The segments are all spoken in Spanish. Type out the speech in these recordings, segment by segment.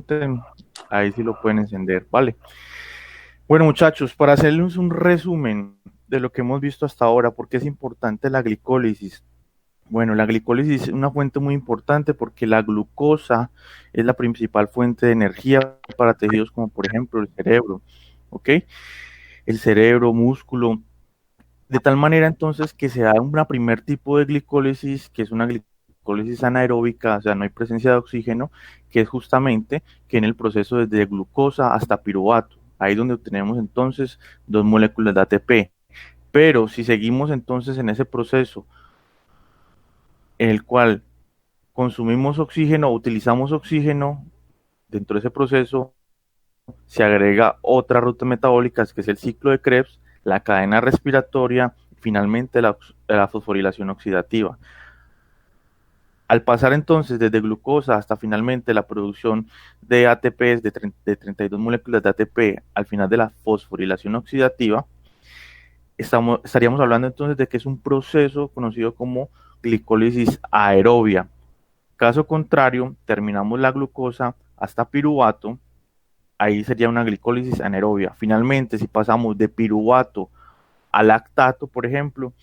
pregunten, ahí sí lo pueden encender, ¿vale? Bueno, muchachos, para hacerles un resumen de lo que hemos visto hasta ahora, ¿por qué es importante la glicólisis? Bueno, la glicólisis es una fuente muy importante porque la glucosa es la principal fuente de energía para tejidos como por ejemplo el cerebro, ¿ok? El cerebro, músculo, de tal manera entonces que se da un primer tipo de glicólisis, que es una glicólisis anaeróbica, o sea, no hay presencia de oxígeno, que es justamente que en el proceso desde glucosa hasta piruvato, ahí donde obtenemos entonces dos moléculas de ATP. Pero si seguimos entonces en ese proceso en el cual consumimos oxígeno o utilizamos oxígeno, dentro de ese proceso se agrega otra ruta metabólica, que es el ciclo de Krebs, la cadena respiratoria, finalmente la fosforilación oxidativa. Al pasar entonces desde glucosa hasta finalmente la producción de ATP de 32 moléculas de ATP al final de la fosforilación oxidativa, estaríamos hablando entonces de que es un proceso conocido como glicólisis aerobia. Caso contrario, terminamos la glucosa hasta piruvato, ahí sería una glicólisis anaerobia. Finalmente, si pasamos de piruvato a lactato, por ejemplo,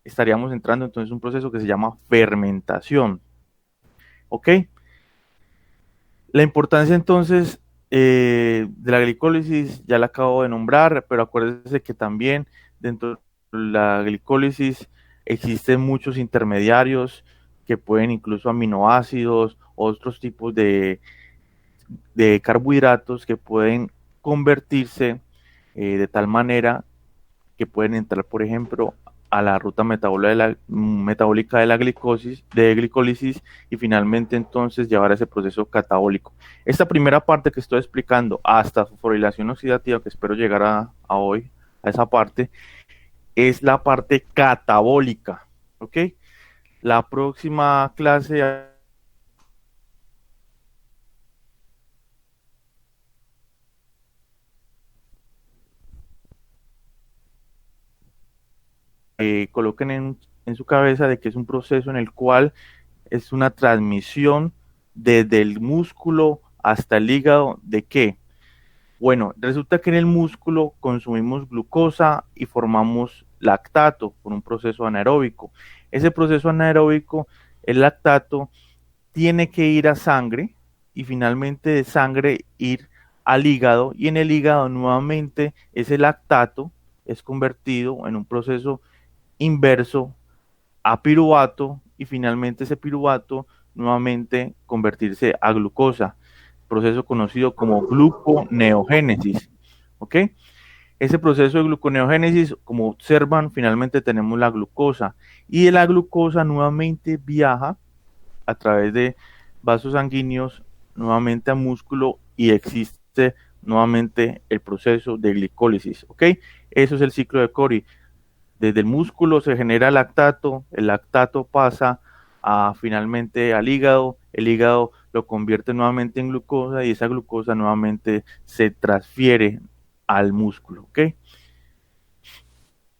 estaríamos entrando entonces en un proceso que se llama fermentación. ¿Ok? La importancia entonces de la glicólisis ya la acabo de nombrar, pero acuérdense que también dentro de la glicólisis existen muchos intermediarios que pueden incluso aminoácidos, otros tipos de carbohidratos que pueden convertirse de tal manera que pueden entrar, por ejemplo, a la ruta metabólica de la glicólisis y finalmente entonces llevar a ese proceso catabólico. Esta primera parte que estoy explicando hasta fosforilación oxidativa, que espero llegar a hoy, a esa parte, es la parte catabólica, ¿ok? La próxima clase coloquen en su cabeza de que es un proceso en el cual es una transmisión desde el músculo hasta el hígado. ¿De qué? Bueno, resulta que en el músculo consumimos glucosa y formamos lactato por un proceso anaeróbico. Ese proceso anaeróbico, el lactato, tiene que ir a sangre y finalmente de sangre ir al hígado y en el hígado nuevamente ese lactato es convertido en un proceso inverso a piruvato y finalmente ese piruvato nuevamente convertirse a glucosa, proceso conocido como gluconeogénesis. ¿Ok? Ese proceso de gluconeogénesis, como observan, finalmente tenemos la glucosa y de la glucosa nuevamente viaja a través de vasos sanguíneos nuevamente a músculo y existe nuevamente el proceso de glicólisis. ¿Ok? Eso es el ciclo de Cori. Desde el músculo se genera el lactato pasa finalmente al hígado, el hígado lo convierte nuevamente en glucosa y esa glucosa nuevamente se transfiere al músculo, ¿ok?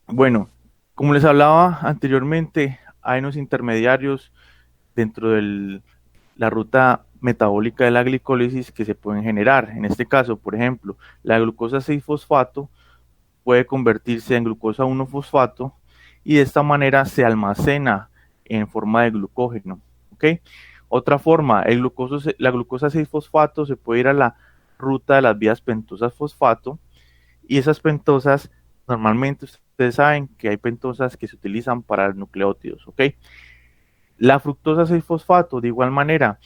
Bueno, como les hablaba anteriormente, hay unos intermediarios dentro de la ruta metabólica de la glicólisis que se pueden generar. En este caso, por ejemplo, la glucosa 6-fosfato puede convertirse en glucosa 1-fosfato y de esta manera se almacena en forma de glucógeno. ¿Ok? Otra forma, la glucosa 6-fosfato se puede ir a la ruta de las vías pentosas fosfato y esas pentosas, normalmente ustedes saben que hay pentosas que se utilizan para los nucleótidos. ¿Ok? La fructosa 6-fosfato de igual manera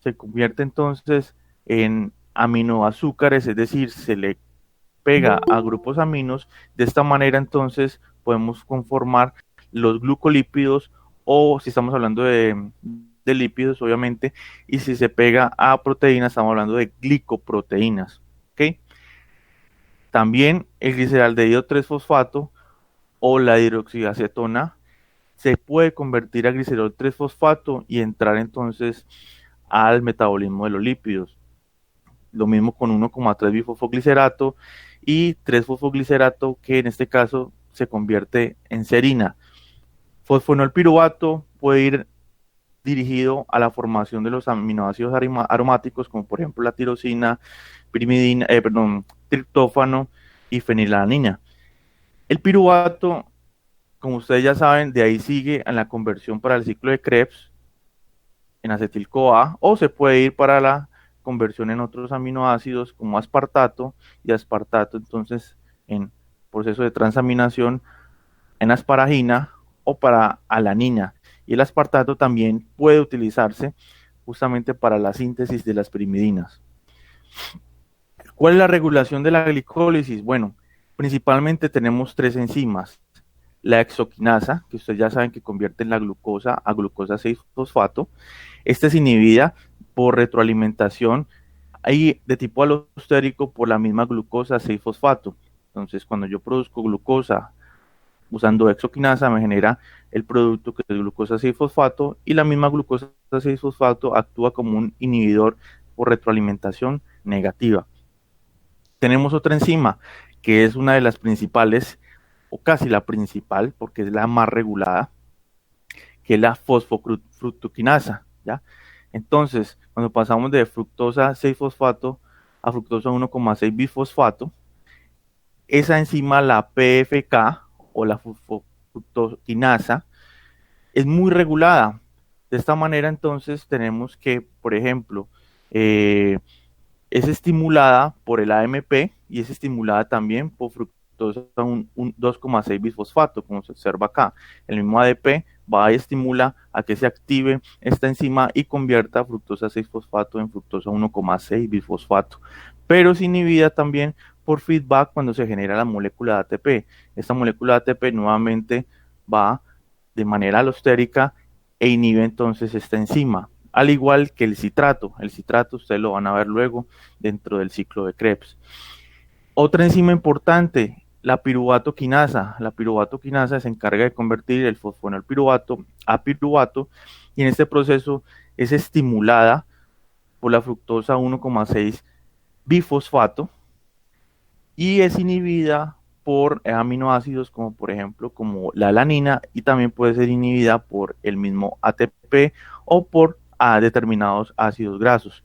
se convierte entonces en aminoazúcares, es decir, se le pega a grupos aminos. De esta manera entonces podemos conformar los glucolípidos o si estamos hablando de lípidos obviamente y si se pega a proteínas estamos hablando de glicoproteínas. ¿Okay? También el gliceraldehído 3-fosfato o la hidroxiacetona se puede convertir a glicerol 3-fosfato y entrar entonces al metabolismo de los lípidos. Lo mismo con 1,3-bifosfoglicerato y 3-fosfoglicerato, que en este caso se convierte en serina. Fosfonolpiruvato puede ir dirigido a la formación de los aminoácidos aromáticos, como por ejemplo la tirosina, triptófano y fenilalanina. El piruvato, como ustedes ya saben, de ahí sigue en la conversión para el ciclo de Krebs en acetil-CoA, o se puede ir para la conversión en otros aminoácidos como aspartato y aspartato, entonces en proceso de transaminación en asparagina o para alanina. Y el aspartato también puede utilizarse justamente para la síntesis de las pirimidinas. ¿Cuál es la regulación de la glicólisis? Bueno, principalmente tenemos tres enzimas. La exoquinasa, que ustedes ya saben que convierte la glucosa a glucosa 6-fosfato. Esta es inhibida por retroalimentación y de tipo alostérico por la misma glucosa 6-fosfato. Entonces, cuando yo produzco glucosa usando exoquinasa, me genera el producto que es glucosa 6-fosfato, y la misma glucosa 6-fosfato actúa como un inhibidor por retroalimentación negativa. Tenemos otra enzima que es una de las principales, o casi la principal, porque es la más regulada, que es la fosfofructoquinasa, ¿ya? Entonces, cuando pasamos de fructosa 6-fosfato a fructosa 1,6 bifosfato, esa enzima, la PFK o la fosfofructoquinasa, es muy regulada. De esta manera, entonces, tenemos que, por ejemplo, es estimulada por el AMP y es estimulada también por fructosa 2,6 bisfosfato, como se observa acá. El mismo ADP va y estimula a que se active esta enzima y convierta fructosa 6-fosfato en fructosa 1,6 bisfosfato. Pero es inhibida también por feedback cuando se genera la molécula de ATP. Esta molécula de ATP nuevamente va de manera alostérica e inhibe entonces esta enzima, al igual que el citrato. El citrato ustedes lo van a ver luego dentro del ciclo de Krebs. Otra enzima importante, la piruvato-quinasa. La piruvato-quinasa se encarga de convertir el fosfonilpiruvato a piruvato, y en este proceso es estimulada por la fructosa 1,6 bifosfato y es inhibida por aminoácidos como por ejemplo como la alanina, y también puede ser inhibida por el mismo ATP o por determinados ácidos grasos.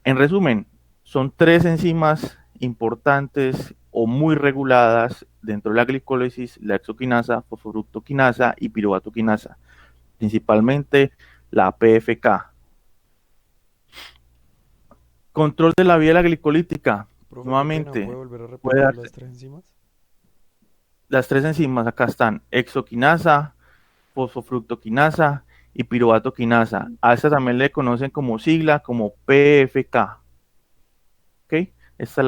En resumen, son tres enzimas importantes o muy reguladas dentro de la glicólisis: la exoquinasa, fosfofructoquinasa y piruvatoquinasa, principalmente la PFK. Control de la vía glicolítica. Profe, Nuevamente, ¿puede volver a puede repetir darse. las tres enzimas? Las tres enzimas acá están: exoquinasa, fosfofructoquinasa y piruvatoquinasa. A esta también le conocen como sigla como PFK. ¿Ok? Esta es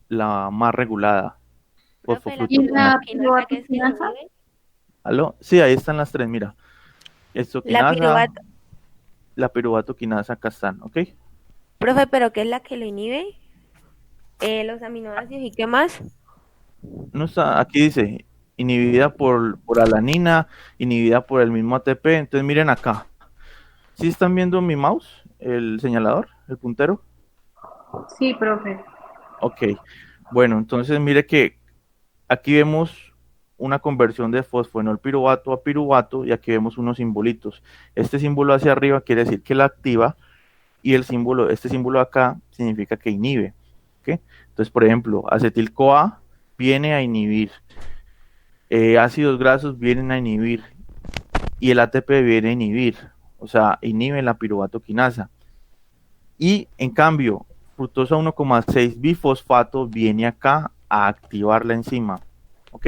la más regulada. Profe, la ¿Y la piruvaquinasa que se piruvaquinasa? inhibe. ¿Aló? Sí, ahí están las tres, mira. La Exoquinasa, piruvato. la piruvatoquinasa, acá están, ¿ok? Profe, ¿pero qué es la que lo inhibe? Los aminoácidos y qué más. No está, aquí dice, inhibida por alanina, inhibida por el mismo ATP. Entonces miren acá. ¿Sí están viendo mi mouse? El señalador, el puntero. Sí, profe. Ok. Bueno, entonces mire que aquí vemos una conversión de fosfonilpiruvato a piruvato, y aquí vemos unos simbolitos. Este símbolo hacia arriba quiere decir que la activa, y este símbolo acá significa que inhibe. ¿Okay? Entonces, por ejemplo, acetil-CoA viene a inhibir, ácidos grasos vienen a inhibir, y el ATP viene a inhibir, o sea, inhibe la piruvatoquinasa. Y en cambio, fructosa 1,6 bifosfato viene acá a activar la enzima. ¿Ok?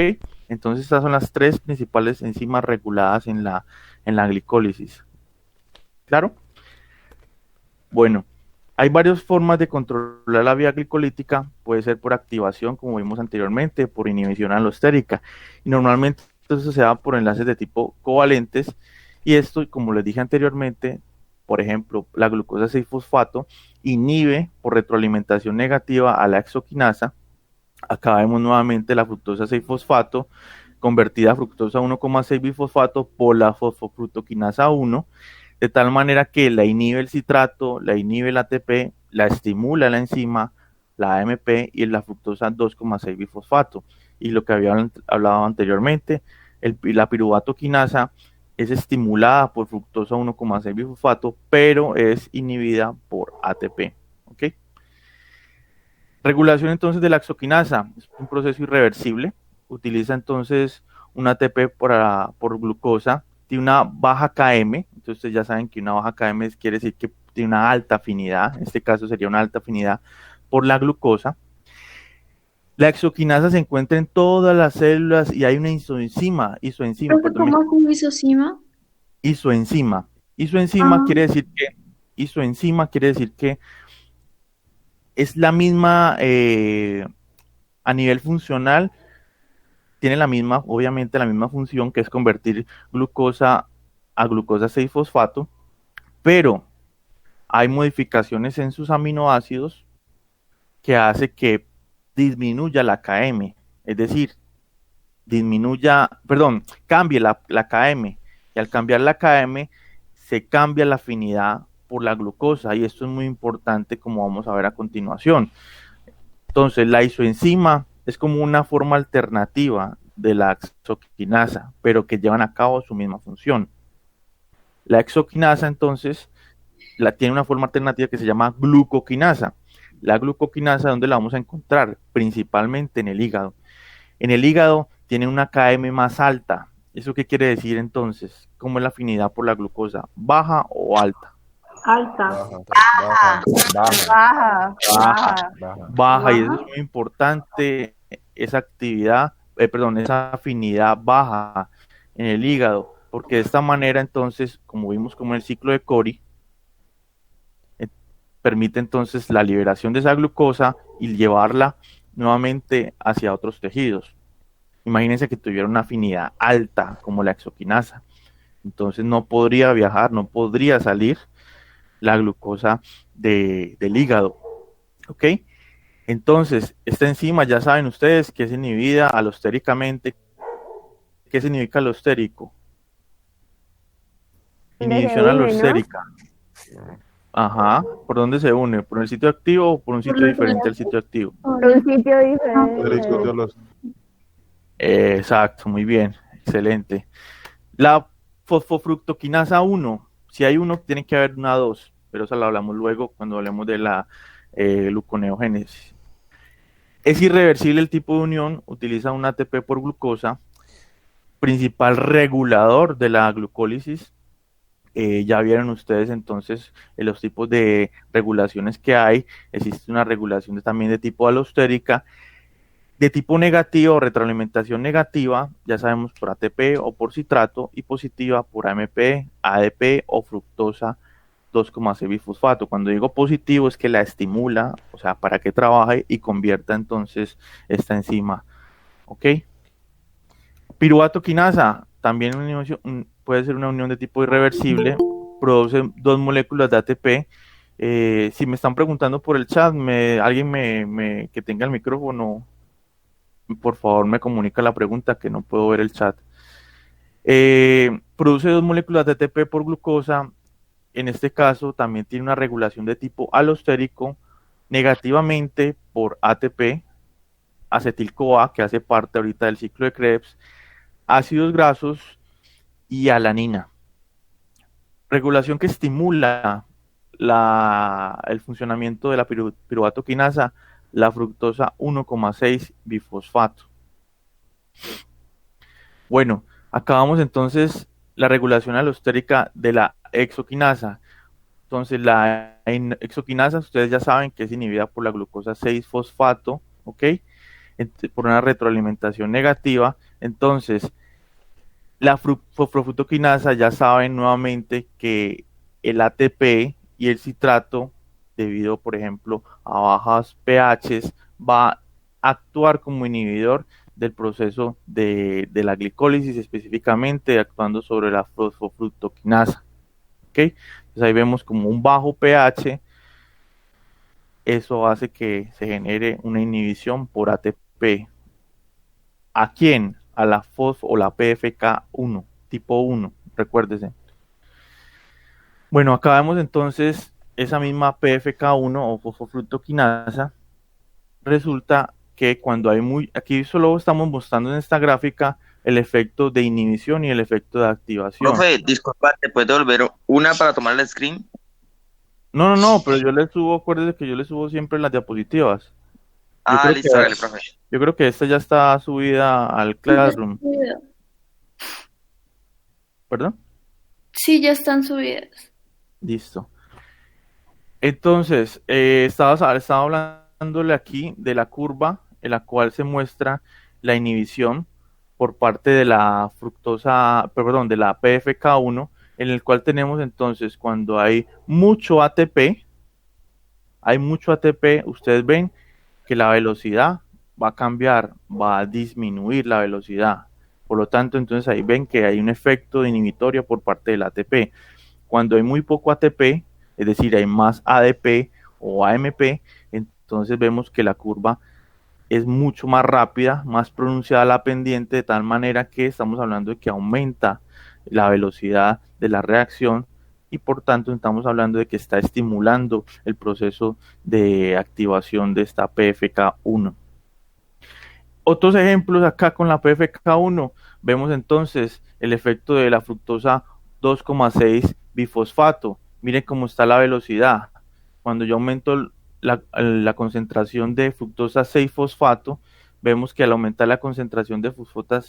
Entonces estas son las tres principales enzimas reguladas en la glicólisis. ¿Claro? Bueno, hay varias formas de controlar la vía glicolítica. Puede ser por activación, como vimos anteriormente, por inhibición alostérica. Y normalmente esto se da por enlaces de tipo covalentes. Y esto, como les dije anteriormente, por ejemplo, la glucosa 6-fosfato inhibe por retroalimentación negativa a la exoquinasa. Acá vemos nuevamente la fructosa 6-fosfato convertida a fructosa 1,6 bifosfato por la fosfofructoquinasa 1, de tal manera que la inhibe el citrato, la inhibe el ATP, la estimula la enzima, la AMP y la fructosa 2,6 bifosfato. Y lo que había hablado anteriormente, la piruvatoquinasa es estimulada por fructosa 1,6 bifosfato, pero es inhibida por ATP. ¿Ok? Regulación entonces de la exoquinasa, es un proceso irreversible, utiliza entonces un ATP por glucosa, tiene una baja Km, entonces ustedes ya saben que una baja Km quiere decir que tiene una alta afinidad, en este caso sería una alta afinidad por la glucosa. La exoquinasa se encuentra en todas las células y hay una isoenzima, Profe, ¿cómo hace isocima? isoenzima. Ah, Isoenzima quiere decir que es la misma, a nivel funcional, tiene la misma, obviamente la misma función, que es convertir glucosa a glucosa 6-fosfato, pero hay modificaciones en sus aminoácidos que hace que disminuya la Km, es decir, cambie la Km, y al cambiar la Km se cambia la afinidad por la glucosa, y esto es muy importante, como vamos a ver a continuación. Entonces, la isoenzima es como una forma alternativa de la exoquinasa, pero que llevan a cabo su misma función. La exoquinasa, entonces, tiene una forma alternativa que se llama glucoquinasa. La glucoquinasa, ¿dónde la vamos a encontrar? Principalmente en el hígado. En el hígado tiene una Km más alta. ¿Eso qué quiere decir entonces? ¿Cómo es la afinidad por la glucosa? ¿Baja o alta? alta. Baja, baja, Baja. Baja, y eso es Baja. muy importante, esa actividad, esa afinidad baja en el hígado, porque de esta manera entonces, como vimos como en el ciclo de Cori, permite entonces la liberación de esa glucosa y llevarla nuevamente hacia otros tejidos. Imagínense que tuviera una afinidad alta como la exoquinasa, entonces no podría viajar, no podría salir la glucosa del hígado, ¿ok? Entonces, esta enzima ya saben ustedes que es inhibida alostéricamente. ¿Qué significa alostérico? ¿Dónde se Inhibición une, no? alostérica. Ajá. ¿Por dónde se une? ¿Por el sitio activo o por un Por sitio los diferente al enlaces. sitio activo? Por un sitio Derecho, diferente. Exacto, muy bien, excelente. La fosfofructoquinasa 1, si hay uno, tiene que haber una 2, pero eso lo hablamos luego cuando hablemos de la gluconeogénesis. Es irreversible el tipo de unión, utiliza un ATP por glucosa, principal regulador de la glucólisis. Ya vieron ustedes entonces los tipos de regulaciones que hay. Existe una regulación también de tipo alostérica, de tipo negativo, retroalimentación negativa, ya sabemos por ATP o por citrato, y positiva por AMP, ADP o fructosa 2,6 bifosfato. Cuando digo positivo es que la estimula, o sea, para que trabaje y convierta entonces esta enzima. ¿Ok? Piruvato quinasa, también puede ser una unión de tipo irreversible, produce dos moléculas de ATP. Si me están preguntando por el chat, alguien que tenga el micrófono, por favor me comunica la pregunta, que no puedo ver el chat. Produce dos moléculas de ATP por glucosa. En este caso también tiene una regulación de tipo alostérico, negativamente por ATP, acetil-CoA, que hace parte ahorita del ciclo de Krebs, ácidos grasos y alanina. Regulación que estimula el funcionamiento de la piruvato quinasa, la fructosa 1,6 bifosfato. Bueno, acabamos entonces la regulación alostérica de la exoquinasa. Entonces, la exoquinasa, ustedes ya saben que es inhibida por la glucosa 6-fosfato, ¿ok? Por una retroalimentación negativa. Entonces, la fosfofructoquinasa, ya saben nuevamente que el ATP y el citrato, debido, por ejemplo, a bajas pHs, va a actuar como inhibidor del proceso de la glicólisis, específicamente actuando sobre la fosfofructoquinasa. ¿Okay? Entonces ahí vemos como un bajo pH, eso hace que se genere una inhibición por ATP. ¿A quién? A la FOSF o la PFK1, tipo 1, recuérdese. Bueno, acá vemos entonces esa misma PFK1 o fosfofructoquinasa. Resulta que cuando hay aquí solo estamos mostrando en esta gráfica el efecto de inhibición y el efecto de activación. Profe, disculpa, ¿te puedes devolver una para tomar el screen? No, pero yo le subo, acuérdese que yo le subo siempre las diapositivas. Listo, dale, profe. Yo creo que esta ya está subida al Classroom. ¿Perdón? Sí, ya están subidas. Listo. Entonces, estaba hablándole aquí de la curva en la cual se muestra la inhibición por parte de la fructosa, perdón, de la PFK1, en el cual tenemos entonces cuando hay mucho ATP, ustedes ven que la velocidad va a cambiar, va a disminuir la velocidad. Por lo tanto, entonces ahí ven que hay un efecto de inhibitoria por parte del ATP. Cuando hay muy poco ATP, es decir, hay más ADP o AMP, entonces vemos que la curva es mucho más rápida, más pronunciada la pendiente, de tal manera que estamos hablando de que aumenta la velocidad de la reacción y por tanto estamos hablando de que está estimulando el proceso de activación de esta PFK1. Otros ejemplos acá con la PFK1, vemos entonces el efecto de la fructosa 2,6 bifosfato. Miren cómo está la velocidad. Cuando yo aumento la concentración de fructosa 6-fosfato, vemos que al aumentar la concentración de fructosa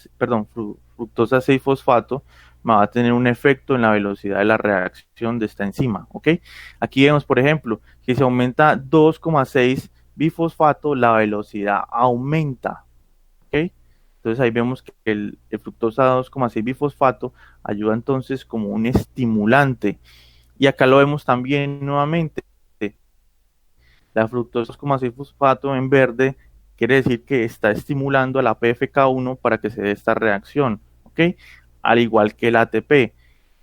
6-fosfato, me va a tener un efecto en la velocidad de la reacción de esta enzima, ¿ok? Aquí vemos, por ejemplo, que si aumenta 2,6 bifosfato, la velocidad aumenta, ¿ok? Entonces ahí vemos que el fructosa 2,6 bifosfato ayuda entonces como un estimulante. Y acá lo vemos también nuevamente. La fructosa 2,6 fosfato en verde quiere decir que está estimulando a la PFK1 para que se dé esta reacción, ¿ok? Al igual que el ATP.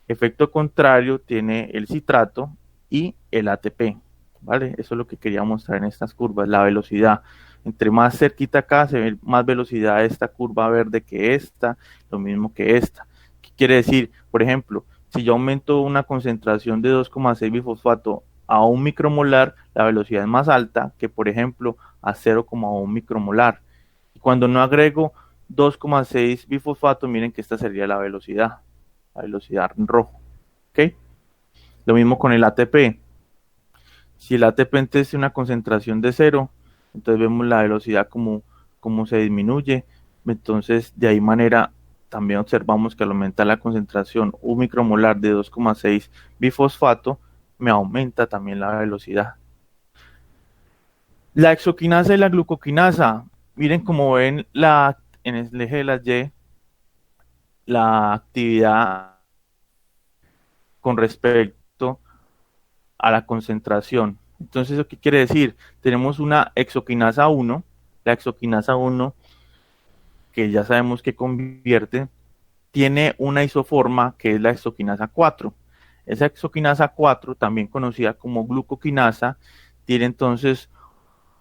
Efecto contrario tiene el citrato y el ATP, ¿vale? Eso es lo que quería mostrar en estas curvas, la velocidad. Entre más cerquita acá se ve más velocidad esta curva verde que esta, lo mismo que esta. ¿Qué quiere decir? Por ejemplo, si yo aumento una concentración de 2,6 bifosfato a 1 micromolar, la velocidad es más alta que, por ejemplo, a 0,1 micromolar. Y cuando no agrego 2,6 bifosfato, miren que esta sería la velocidad en rojo. ¿Ok? Lo mismo con el ATP. Si el ATP entonces tiene una concentración de 0, entonces vemos la velocidad como se disminuye. Entonces, de ahí manera, también observamos que al aumentar la concentración 1 micromolar de 2,6 bifosfato, me aumenta también la velocidad. La exoquinasa y la glucoquinasa, miren como ven en el eje de las Y, la actividad con respecto a la concentración. Entonces, ¿eso qué quiere decir? Tenemos una exoquinasa 1, la exoquinasa 1, que ya sabemos que convierte, tiene una isoforma que es la exoquinasa 4. Esa exoquinasa 4, también conocida como glucoquinasa, tiene entonces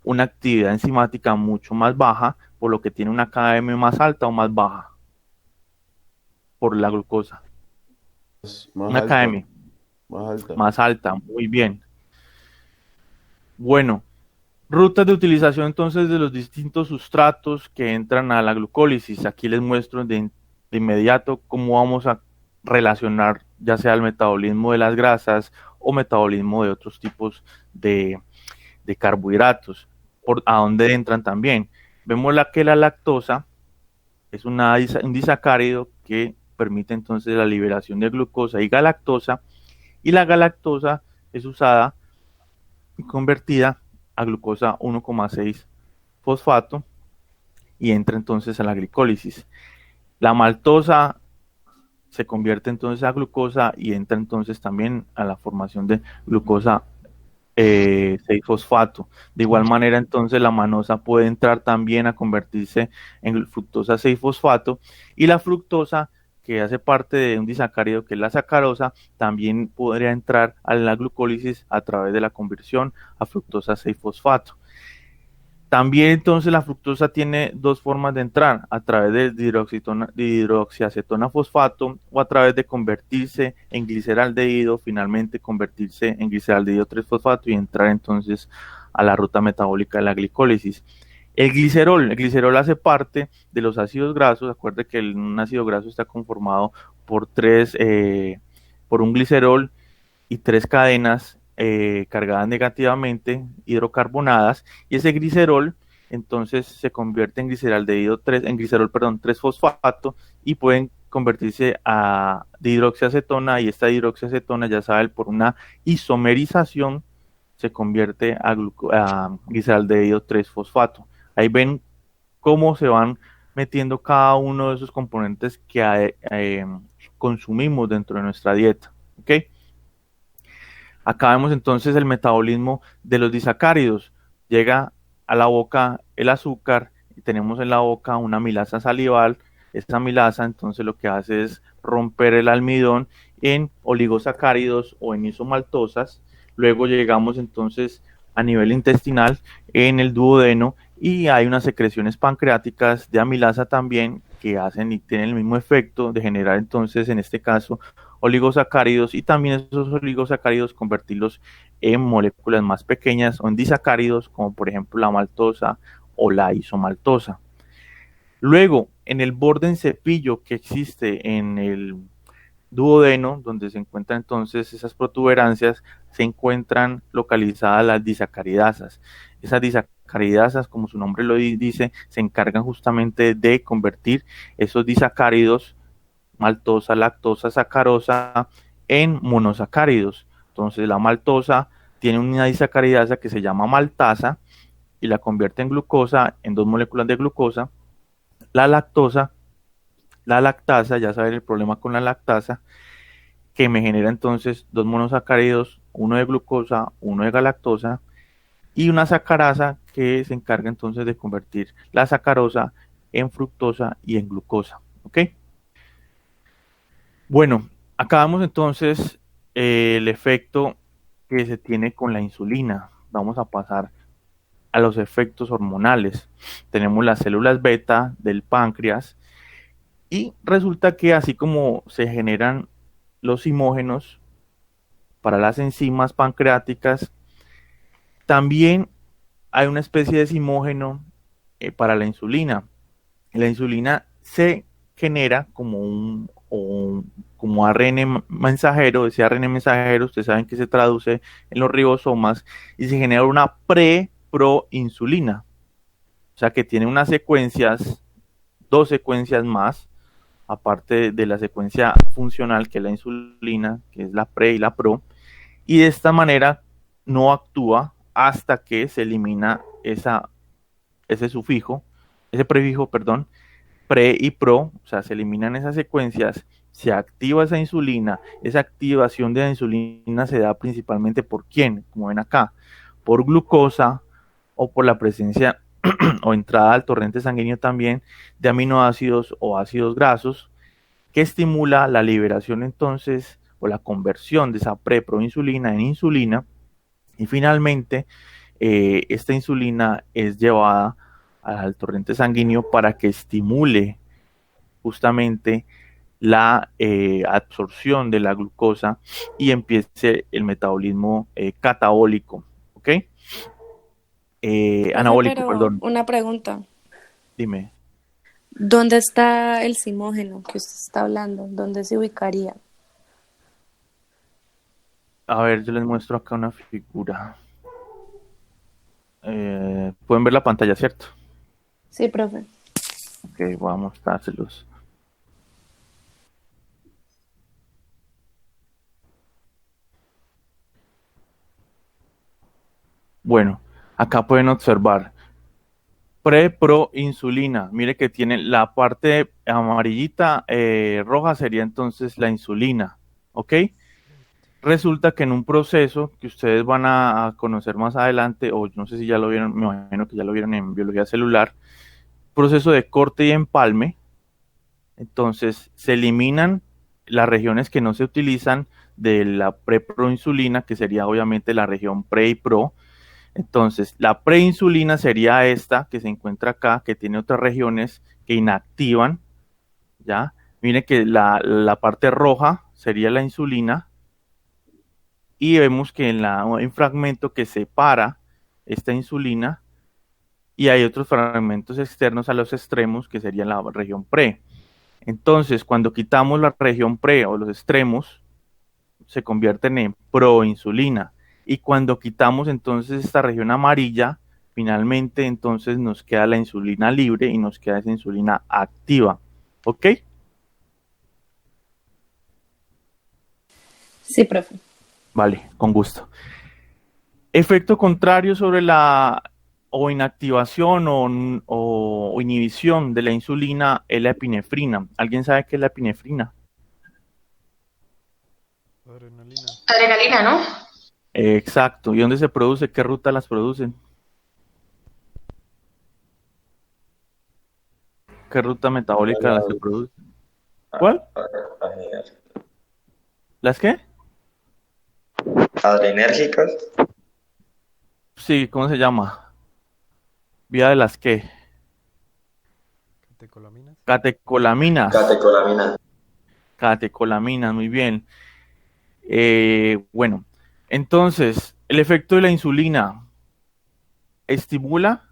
una actividad enzimática mucho más baja, por lo que tiene una KM más alta o más baja por la glucosa. Una KM más alta, muy bien. Bueno, rutas de utilización entonces de los distintos sustratos que entran a la glucólisis. Aquí les muestro de inmediato cómo vamos a relacionar ya sea el metabolismo de las grasas o metabolismo de otros tipos de carbohidratos, a dónde entran también. Vemos que la lactosa es un disacárido que permite entonces la liberación de glucosa y galactosa, y la galactosa es usada y convertida a glucosa 1,6 fosfato y entra entonces a la glicólisis. La maltosa se convierte entonces a glucosa y entra entonces también a la formación de glucosa 6-fosfato. De igual manera, entonces la manosa puede entrar también a convertirse en fructosa 6-fosfato, y la fructosa, que hace parte de un disacárido que es la sacarosa, también podría entrar a la glucólisis a través de la conversión a fructosa 6-fosfato. También entonces la fructosa tiene dos formas de entrar, a través de hidroxiacetona fosfato o a través de convertirse en gliceraldehído, finalmente convertirse en gliceraldehído 3-fosfato y entrar entonces a la ruta metabólica de la glicólisis. El glicerol hace parte de los ácidos grasos. Acuerde que un ácido graso está conformado por por un glicerol y tres cadenas cargadas negativamente, hidrocarbonadas, y ese glicerol entonces se convierte en gliceraldehído 3, en glicerol, perdón, 3-fosfato, y pueden convertirse a dihidroxiacetona, y esta dihidroxiacetona, ya saben, por una isomerización se convierte a gliceraldehído 3-fosfato. Ahí ven cómo se van metiendo cada uno de esos componentes que consumimos dentro de nuestra dieta. ¿Ok? Acá vemos entonces el metabolismo de los disacáridos. Llega a la boca el azúcar y tenemos en la boca una amilasa salival. Esta amilasa entonces lo que hace es romper el almidón en oligosacáridos o en isomaltosas. Luego llegamos entonces a nivel intestinal en el duodeno y hay unas secreciones pancreáticas de amilasa también que hacen y tienen el mismo efecto de generar entonces en este caso oligosacáridos, y también esos oligosacáridos convertirlos en moléculas más pequeñas o en disacáridos, como por ejemplo la maltosa o la isomaltosa. Luego, en el borde en cepillo que existe en el duodeno, donde se encuentran entonces esas protuberancias, se encuentran localizadas las disacaridasas. Esas disacaridasas, como su nombre lo dice, se encargan justamente de convertir esos disacáridos, maltosa, lactosa, sacarosa, en monosacáridos. Entonces la maltosa tiene una disacaridasa que se llama maltasa y la convierte en glucosa, en dos moléculas de glucosa. La lactosa, la lactasa, ya saben el problema con la lactasa, que me genera entonces dos monosacáridos, uno de glucosa, uno de galactosa, y una sacarasa que se encarga entonces de convertir la sacarosa en fructosa y en glucosa. ¿Ok? Bueno, acá vemos entonces el efecto que se tiene con la insulina. Vamos a pasar a los efectos hormonales. Tenemos las células beta del páncreas y resulta que así como se generan los simógenos para las enzimas pancreáticas, también hay una especie de simógeno para la insulina. La insulina se genera como ARN mensajero. Ese ARN mensajero, ustedes saben que se traduce en los ribosomas y se genera una preproinsulina. O sea que tiene unas secuencias, dos secuencias más, aparte de la secuencia funcional que es la insulina, que es la pre y la pro, y de esta manera no actúa hasta que se elimina ese sufijo, ese prefijo, perdón, pre y pro, o sea, se eliminan esas secuencias, se activa esa insulina. Esa activación de la insulina se da principalmente por ¿quién? Como ven acá, por glucosa o por la presencia o entrada al torrente sanguíneo también de aminoácidos o ácidos grasos, que estimula la liberación entonces o la conversión de esa preproinsulina en insulina, y finalmente esta insulina es llevada al torrente sanguíneo para que estimule justamente la absorción de la glucosa y empiece el metabolismo catabólico, ¿ok? Anabólico, Pero perdón. una pregunta. Dime. ¿Dónde está el simógeno que usted está hablando? ¿Dónde se ubicaría? A ver, yo les muestro acá una figura. Pueden ver la pantalla, ¿cierto? Sí, profe. Ok, voy a mostrárselos. Bueno, acá pueden observar preproinsulina. Mire que tiene la parte amarillita, roja sería entonces la insulina, ¿ok? Resulta que en un proceso que ustedes van a conocer más adelante, o no sé si ya lo vieron, me imagino que ya lo vieron en biología celular, proceso de corte y empalme. Entonces se eliminan las regiones que no se utilizan de la preproinsulina, que sería obviamente la región pre y pro. Entonces la preinsulina sería esta que se encuentra acá, que tiene otras regiones que inactivan, ¿ya? Miren que la parte roja sería la insulina, y vemos que hay un fragmento que separa esta insulina y hay otros fragmentos externos a los extremos que serían la región pre. Entonces, cuando quitamos la región pre o los extremos, se convierten en proinsulina. Y cuando quitamos entonces esta región amarilla, finalmente entonces nos queda la insulina libre y nos queda esa insulina activa. ¿Ok? Sí, profe. Vale, con gusto. Efecto contrario sobre la o inactivación o inhibición de la insulina es la epinefrina. ¿Alguien sabe qué es la epinefrina? Adrenalina. Adrenalina, ¿no? Exacto. ¿Y dónde se produce? ¿Qué ruta las producen? ¿Qué ruta metabólica las se produce? ¿Cuál? ¿Las qué? Adrenérgicas. Sí, ¿cómo se llama? ¿Vía de las qué? Catecolaminas. Catecolaminas. Catecolaminas. Catecolaminas, muy bien. Bueno, entonces, el efecto de la insulina estimula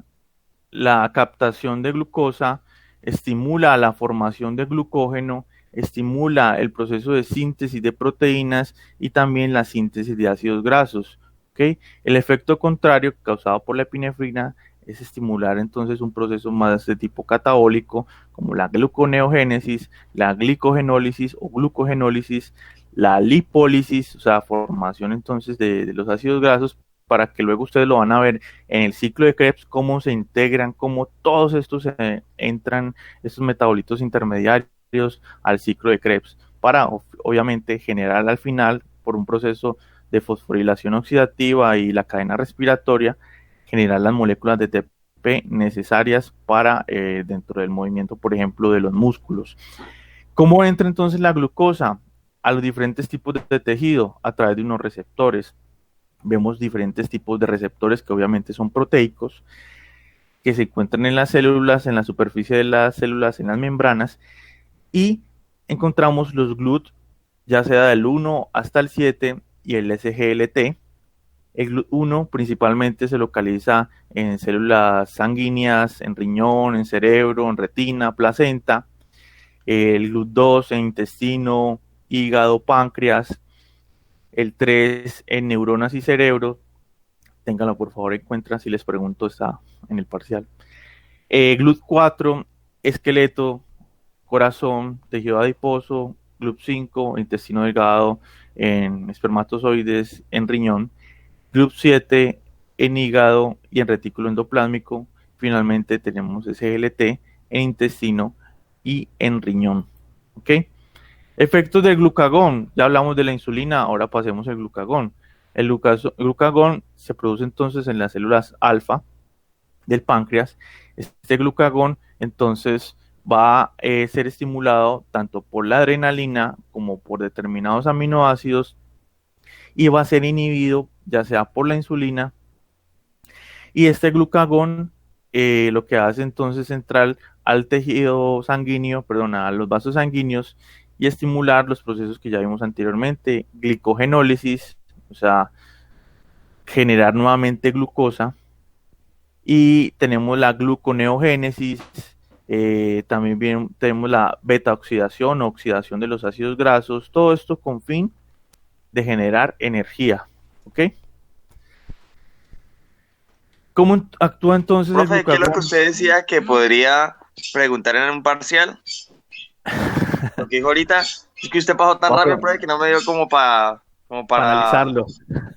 la captación de glucosa, estimula la formación de glucógeno, estimula el proceso de síntesis de proteínas y también la síntesis de ácidos grasos. ¿Okay? El efecto contrario causado por la epinefrina es estimular entonces un proceso más de tipo catabólico como la gluconeogénesis, la glicogenólisis o glucogenólisis, la lipólisis, o sea, formación entonces de los ácidos grasos, para que luego ustedes lo van a ver en el ciclo de Krebs, cómo se integran, cómo todos estos entran, estos metabolitos intermediarios al ciclo de Krebs, para obviamente generar al final, por un proceso de fosforilación oxidativa y la cadena respiratoria, generar las moléculas de TP necesarias para dentro del movimiento, por ejemplo, de los músculos. ¿Cómo entra entonces la glucosa a los diferentes tipos de tejido? A través de unos receptores. Vemos diferentes tipos de receptores que obviamente son proteicos, que se encuentran en las células, en la superficie de las células, en las membranas, y encontramos los GLUT, ya sea del 1 hasta el 7, y el SGLT. El GLUT1 principalmente se localiza en células sanguíneas, en riñón, en cerebro, en retina, placenta. El GLUT2 en intestino, hígado, páncreas. El 3 en neuronas y cerebro. Ténganlo por favor en cuenta si les pregunto, está en el parcial. GLUT4, esqueleto, corazón, tejido adiposo. GLUT5, intestino delgado, en espermatozoides, en riñón. GLUT7 en hígado y en retículo endoplásmico. Finalmente tenemos SGLT en intestino y en riñón. ¿Ok? Efectos del glucagón. Ya hablamos de la insulina, ahora pasemos al glucagón. El glucagón se produce entonces en las células alfa del páncreas. Este glucagón entonces va a ser estimulado tanto por la adrenalina como por determinados aminoácidos y va a ser inhibido ya sea por la insulina. Y este glucagón lo que hace entonces entrar al tejido sanguíneo, perdón, a los vasos sanguíneos y estimular los procesos que ya vimos anteriormente, glicogenólisis, o sea, generar nuevamente glucosa, y tenemos la gluconeogénesis, también tenemos la beta oxidación o oxidación de los ácidos grasos, todo esto con fin de generar energía, ¿ok? ¿Cómo actúa entonces el Profe, ¿qué es lo glucagón? que usted decía que podría preguntar en un parcial? Lo que dijo ahorita, es que usted pasó tan rápido, profe, que no me dio como para Analizarlo.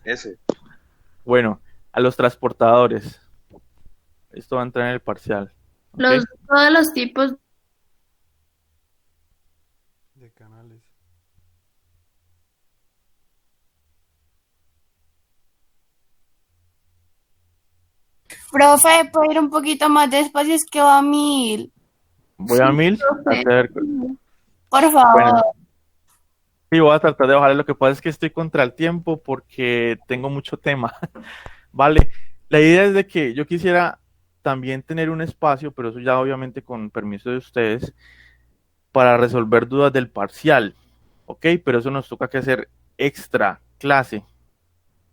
ese. Bueno, a los transportadores. Esto va a entrar en el parcial. ¿Ok? Todos los tipos. De canales. Profe, ¿puedo ir un poquito más despacio? Es que va a 1000. Voy a 1000. profe. Por favor. Bueno, sí, voy a tratar de bajarle. Lo que pasa es que estoy contra el tiempo porque tengo mucho tema. Vale, la idea es de que yo quisiera también tener un espacio, pero eso ya obviamente con permiso de ustedes, para resolver dudas del parcial, ¿ok? Pero eso nos toca que hacer extra clase,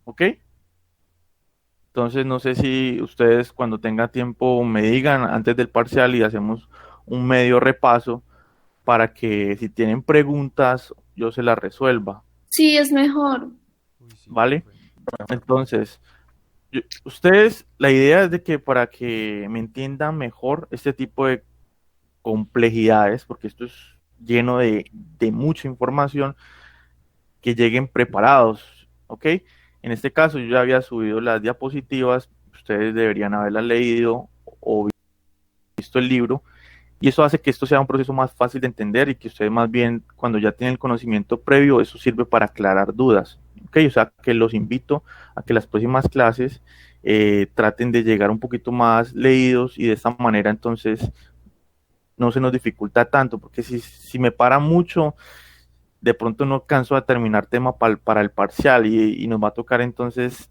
¿ok? Entonces, no sé si ustedes cuando tenga tiempo me digan antes del parcial y hacemos un medio repaso para que si tienen preguntas yo se las resuelva, Sí, es mejor. Uy, sí, ¿vale? profe. Entonces, ustedes, la idea es de que para que me entiendan mejor este tipo de complejidades, porque esto es lleno de mucha información, que lleguen preparados, ¿ok? En este caso yo ya había subido las diapositivas, ustedes deberían haberlas leído o visto el libro, y eso hace que esto sea un proceso más fácil de entender y que ustedes más bien, cuando ya tienen el conocimiento previo, eso sirve para aclarar dudas, ¿ok? O sea, que los invito a que las próximas clases traten de llegar un poquito más leídos y de esta manera entonces no se nos dificulta tanto, porque si me para mucho, de pronto no alcanzo a terminar tema para el parcial y nos va a tocar entonces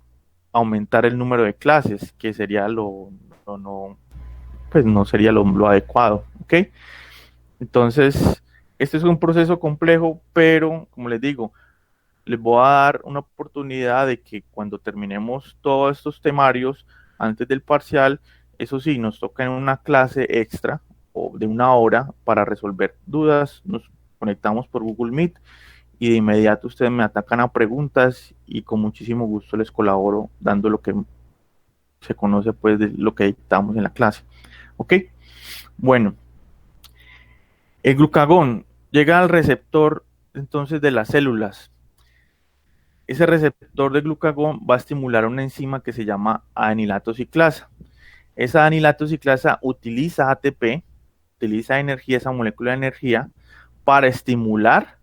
aumentar el número de clases, que sería no, pues no sería lo adecuado, ¿ok? Entonces, este es un proceso complejo, pero como les digo, les voy a dar una oportunidad de que cuando terminemos todos estos temarios antes del parcial, eso sí, nos toca en una clase extra o de 1 hora para resolver dudas, nos conectamos por Google Meet y de inmediato ustedes me atacan a preguntas y con muchísimo gusto les colaboro dando lo que se conoce pues de lo que dictamos en la clase. ¿Ok? Bueno, el glucagón llega al receptor entonces de las células. Ese receptor de glucagón va a estimular una enzima que se llama adenilato ciclasa. Esa adenilato ciclasa utiliza ATP, utiliza energía, esa molécula de energía, para estimular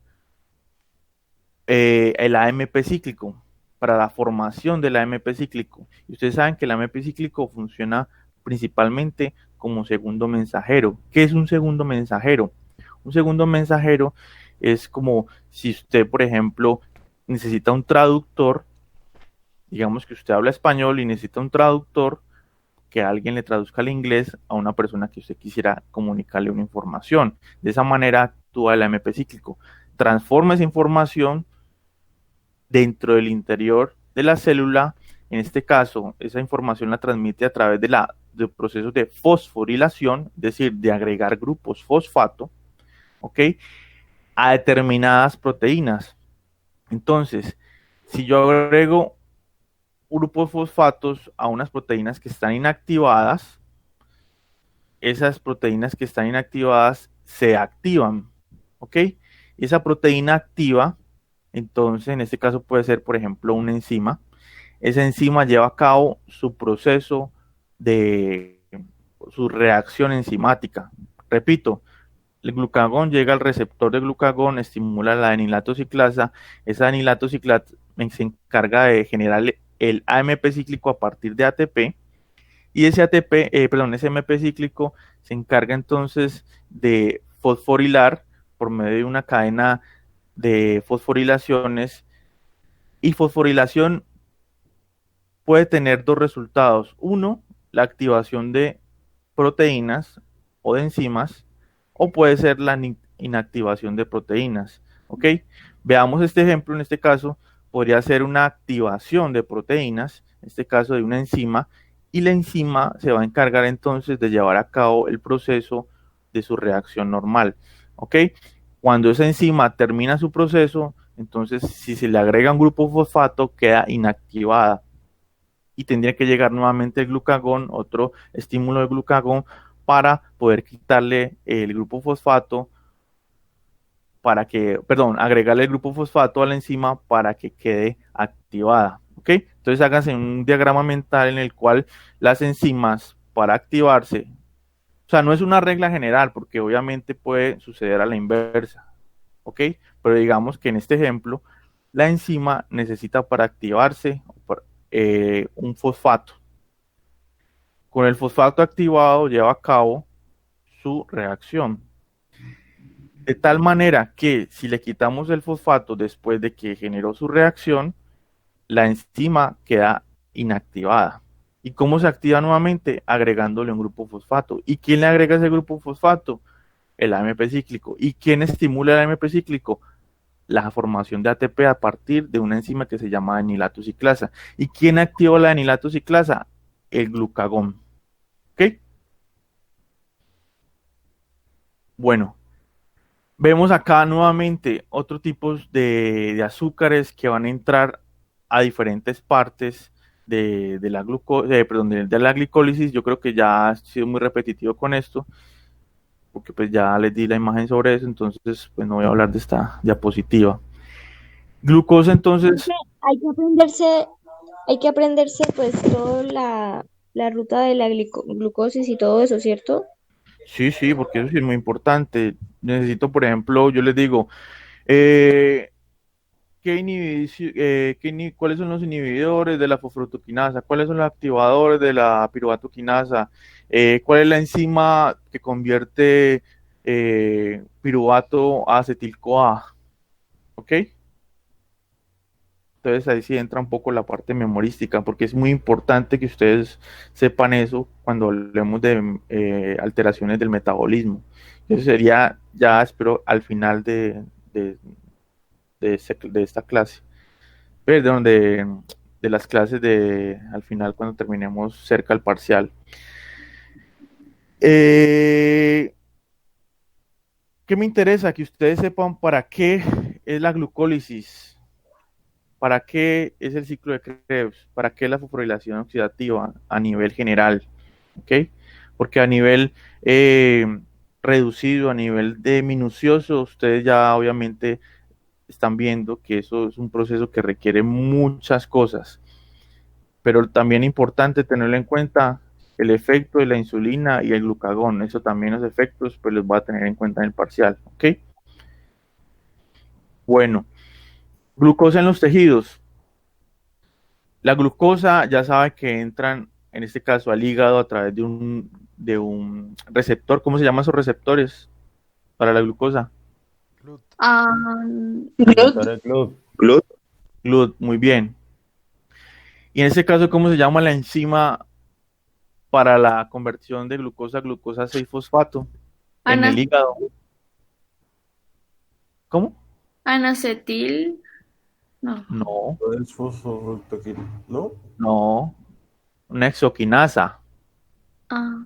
el AMP cíclico, para la formación del AMP cíclico. Y ustedes saben que el AMP cíclico funciona principalmente como segundo mensajero. ¿Qué es un segundo mensajero? Un segundo mensajero es como si usted, por ejemplo, necesita un traductor, digamos que usted habla español y necesita un traductor que alguien le traduzca al inglés a una persona que usted quisiera comunicarle una información. De esa manera actúa el AMP cíclico. Transforma esa información dentro del interior de la célula. En este caso, esa información la transmite a través de procesos de fosforilación, es decir, de agregar grupos fosfato, ¿ok? A determinadas proteínas. Entonces, si yo agrego grupos fosfatos a unas proteínas que están inactivadas, esas proteínas que están inactivadas se activan, ¿ok? Y esa proteína activa, entonces en este caso puede ser, por ejemplo, una enzima. Esa enzima lleva a cabo su proceso de su reacción enzimática. Repito, el glucagón llega al receptor de glucagón, estimula la adenilato ciclasa. Esa adenilato ciclasa se encarga de generar el AMP cíclico a partir de ATP. Y ese ese AMP cíclico se encarga entonces de fosforilar por medio de una cadena de fosforilaciones. Y fosforilación puede tener dos resultados. Uno, la activación de proteínas o de enzimas, o puede ser la inactivación de proteínas. ¿Ok? Veamos este ejemplo. En este caso, podría ser una activación de proteínas, en este caso de una enzima, y la enzima se va a encargar entonces de llevar a cabo el proceso de su reacción normal. ¿Ok? Cuando esa enzima termina su proceso, entonces si se le agrega un grupo fosfato, queda inactivada. Y tendría que llegar nuevamente el glucagón, otro estímulo de glucagón, para poder quitarle el grupo fosfato, agregarle el grupo fosfato a la enzima para que quede activada. ¿Ok? Entonces háganse un diagrama mental en el cual las enzimas para activarse, o sea, no es una regla general porque obviamente puede suceder a la inversa. ¿Ok? Pero digamos que en este ejemplo, la enzima necesita para activarse un fosfato. Con el fosfato activado lleva a cabo su reacción. De tal manera que si le quitamos el fosfato después de que generó su reacción, la enzima queda inactivada. ¿Y cómo se activa nuevamente? Agregándole un grupo fosfato. ¿Y quién le agrega ese grupo fosfato? El AMP cíclico. ¿Y quién estimula el AMP cíclico? la formación de ATP a partir de una enzima que se llama anilato ciclasa. ¿Y quién activa la anilato ciclasa? El glucagón. ¿Ok? Bueno, vemos acá nuevamente otros tipos de azúcares que van a entrar a diferentes partes de la de la glicólisis. Yo creo que ya he sido muy repetitivo con esto, porque pues ya les di la imagen sobre eso, entonces pues no voy a hablar de esta diapositiva. Glucosa, entonces, Hay que aprenderse pues toda la ruta de la glucosis y todo eso, ¿cierto? sí, porque eso sí es muy importante. Necesito, por ejemplo, yo les digo, eh, ¿cuáles son los inhibidores de la fosforotoquinasa? ¿Cuáles son los activadores de la piruvato-quinasa? ¿Cuál es la enzima que convierte piruvato a acetil-CoA? ¿Ok? Entonces ahí sí entra un poco la parte memorística, porque es muy importante que ustedes sepan eso cuando hablemos de alteraciones del metabolismo. Eso sería ya, espero, al final de esta clase. Perdón, de las clases al final cuando terminemos cerca al parcial. ¿Qué me interesa? Que ustedes sepan para qué es la glucólisis. ¿Para qué es el ciclo de Krebs? ¿Para qué la fosforilación oxidativa a nivel general? ¿Ok? Porque a nivel reducido, a nivel de minucioso, ustedes ya obviamente están viendo que eso es un proceso que requiere muchas cosas. Pero también es importante tenerlo en cuenta el efecto de la insulina y el glucagón. Eso también, los efectos, pues los voy a tener en cuenta en el parcial. ¿Ok? Bueno, glucosa en los tejidos. La glucosa ya sabe que entran, en este caso, al hígado a través de un receptor. ¿Cómo se llaman esos receptores para la glucosa? Glut. Ah, GLUT, muy bien. Y en este caso, ¿cómo se llama la enzima para la conversión de glucosa a glucosa 6-fosfato en Ana- el hígado? ¿Cómo? anacetil. No. No, Es fosforotoquina, ¿no? no. Una exoquinasa. Ah,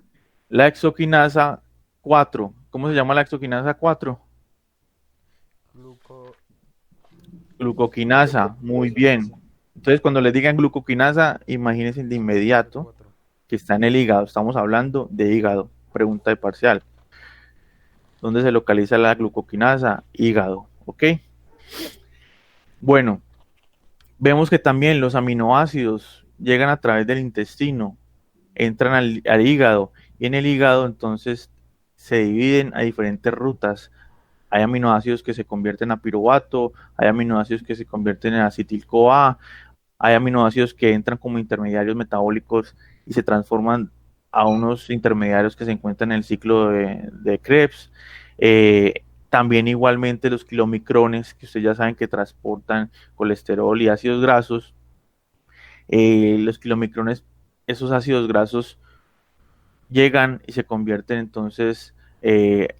La exoquinasa 4. ¿Cómo se llama la exoquinasa 4? Gluco. Glucoquinasa, muy bien. Entonces, cuando les digan glucoquinasa, imagínense de inmediato 4. que está en el hígado. Estamos hablando de hígado. Pregunta de parcial. ¿Dónde se localiza la glucoquinasa? Hígado. ¿Ok? Bueno, vemos que también los aminoácidos llegan a través del intestino, entran al hígado, y en el hígado entonces se dividen a diferentes rutas. Hay aminoácidos que se convierten a piruvato, hay aminoácidos que se convierten en acetil-CoA, hay aminoácidos que entran como intermediarios metabólicos y se transforman a unos intermediarios que se encuentran en el ciclo de Krebs. También igualmente los kilomicrones, que ustedes ya saben que transportan colesterol y ácidos grasos. Los kilomicrones, esos ácidos grasos llegan y se convierten entonces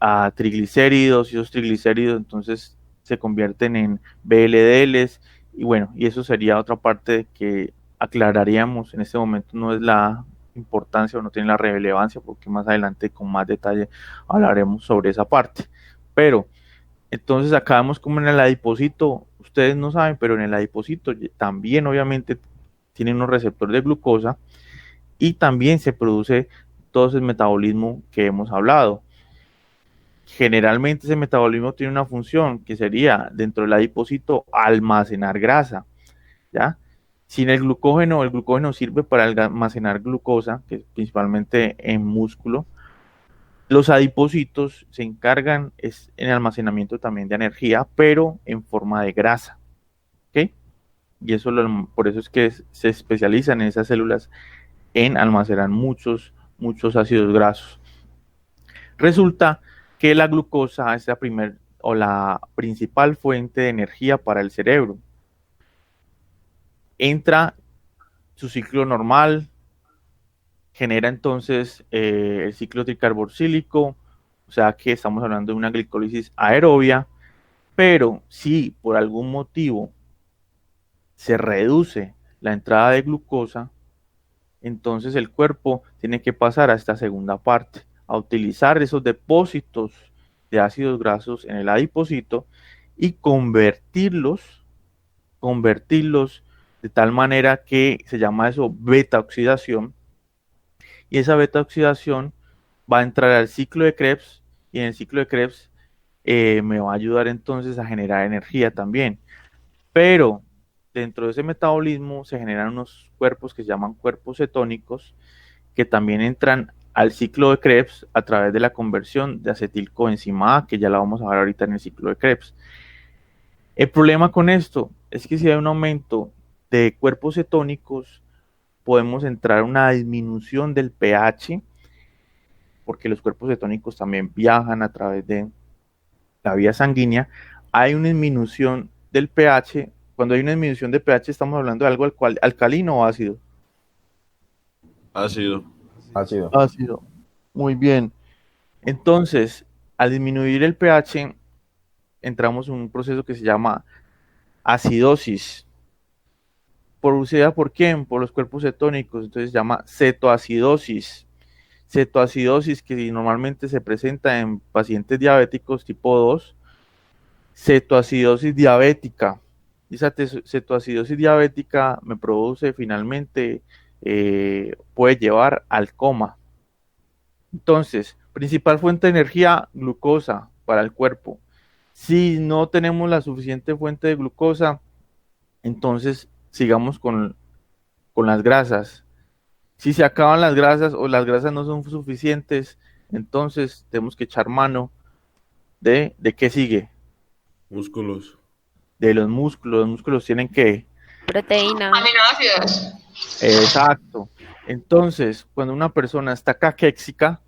a triglicéridos, y esos triglicéridos entonces se convierten en VLDLs, y bueno, y eso sería otra parte que aclararíamos en este momento. No es la importancia o no tiene la relevancia, porque más adelante con más detalle hablaremos sobre esa parte. Pero entonces acá vemos como en el adipocito, ustedes no saben, pero en el adipocito también obviamente tiene unos receptores de glucosa, y también se produce todo ese metabolismo que hemos hablado. Generalmente ese metabolismo tiene una función que sería, dentro del adipocito, almacenar grasa, ¿ya? Sin el glucógeno sirve para almacenar glucosa, que es principalmente en músculo. Los adipocitos se encargan en el almacenamiento también de energía, pero en forma de grasa, ¿ok? Y eso por eso es que se especializan en esas células en almacenar muchos ácidos grasos. Resulta que la glucosa es la principal fuente de energía para el cerebro. Entra su ciclo normal, genera entonces el ciclo tricarboxílico, o sea que estamos hablando de una glicólisis aerobia, Pero si por algún motivo se reduce la entrada de glucosa, entonces el cuerpo tiene que pasar a esta segunda parte, a utilizar esos depósitos de ácidos grasos en el adipocito y convertirlos de tal manera que se llama eso beta oxidación, y esa beta oxidación va a entrar al ciclo de Krebs, y en el ciclo de Krebs me va a ayudar entonces a generar energía también. Pero dentro de ese metabolismo se generan unos cuerpos que se llaman cuerpos cetónicos, que también entran al ciclo de Krebs a través de la conversión de acetilcoenzima A, que ya la vamos a ver ahorita en el ciclo de Krebs. El problema con esto es que si hay un aumento de cuerpos cetónicos, podemos entrar a una disminución del pH, porque los cuerpos cetónicos también viajan a través de la vía sanguínea. Hay una disminución del pH. Cuando hay una disminución de pH, estamos hablando de algo alcalino o ácido. Ácido. Así. Ácido. Muy bien. Entonces, al disminuir el pH, entramos en un proceso que se llama acidosis. ¿Producida por quién? Por los cuerpos cetónicos. Entonces se llama cetoacidosis. Cetoacidosis que normalmente se presenta en pacientes diabéticos tipo 2. Cetoacidosis diabética. Esa cetoacidosis diabética me produce finalmente, puede llevar al coma. Entonces, principal fuente de energía, glucosa para el cuerpo. Si no tenemos la suficiente fuente de glucosa, entonces sigamos con las grasas. Si se acaban las grasas o las grasas no son suficientes, entonces tenemos que echar mano ¿de qué sigue? Músculos. De los músculos. Los músculos tienen que... Proteína. Aminoácidos. Exacto. Entonces, cuando una persona está caquéxica,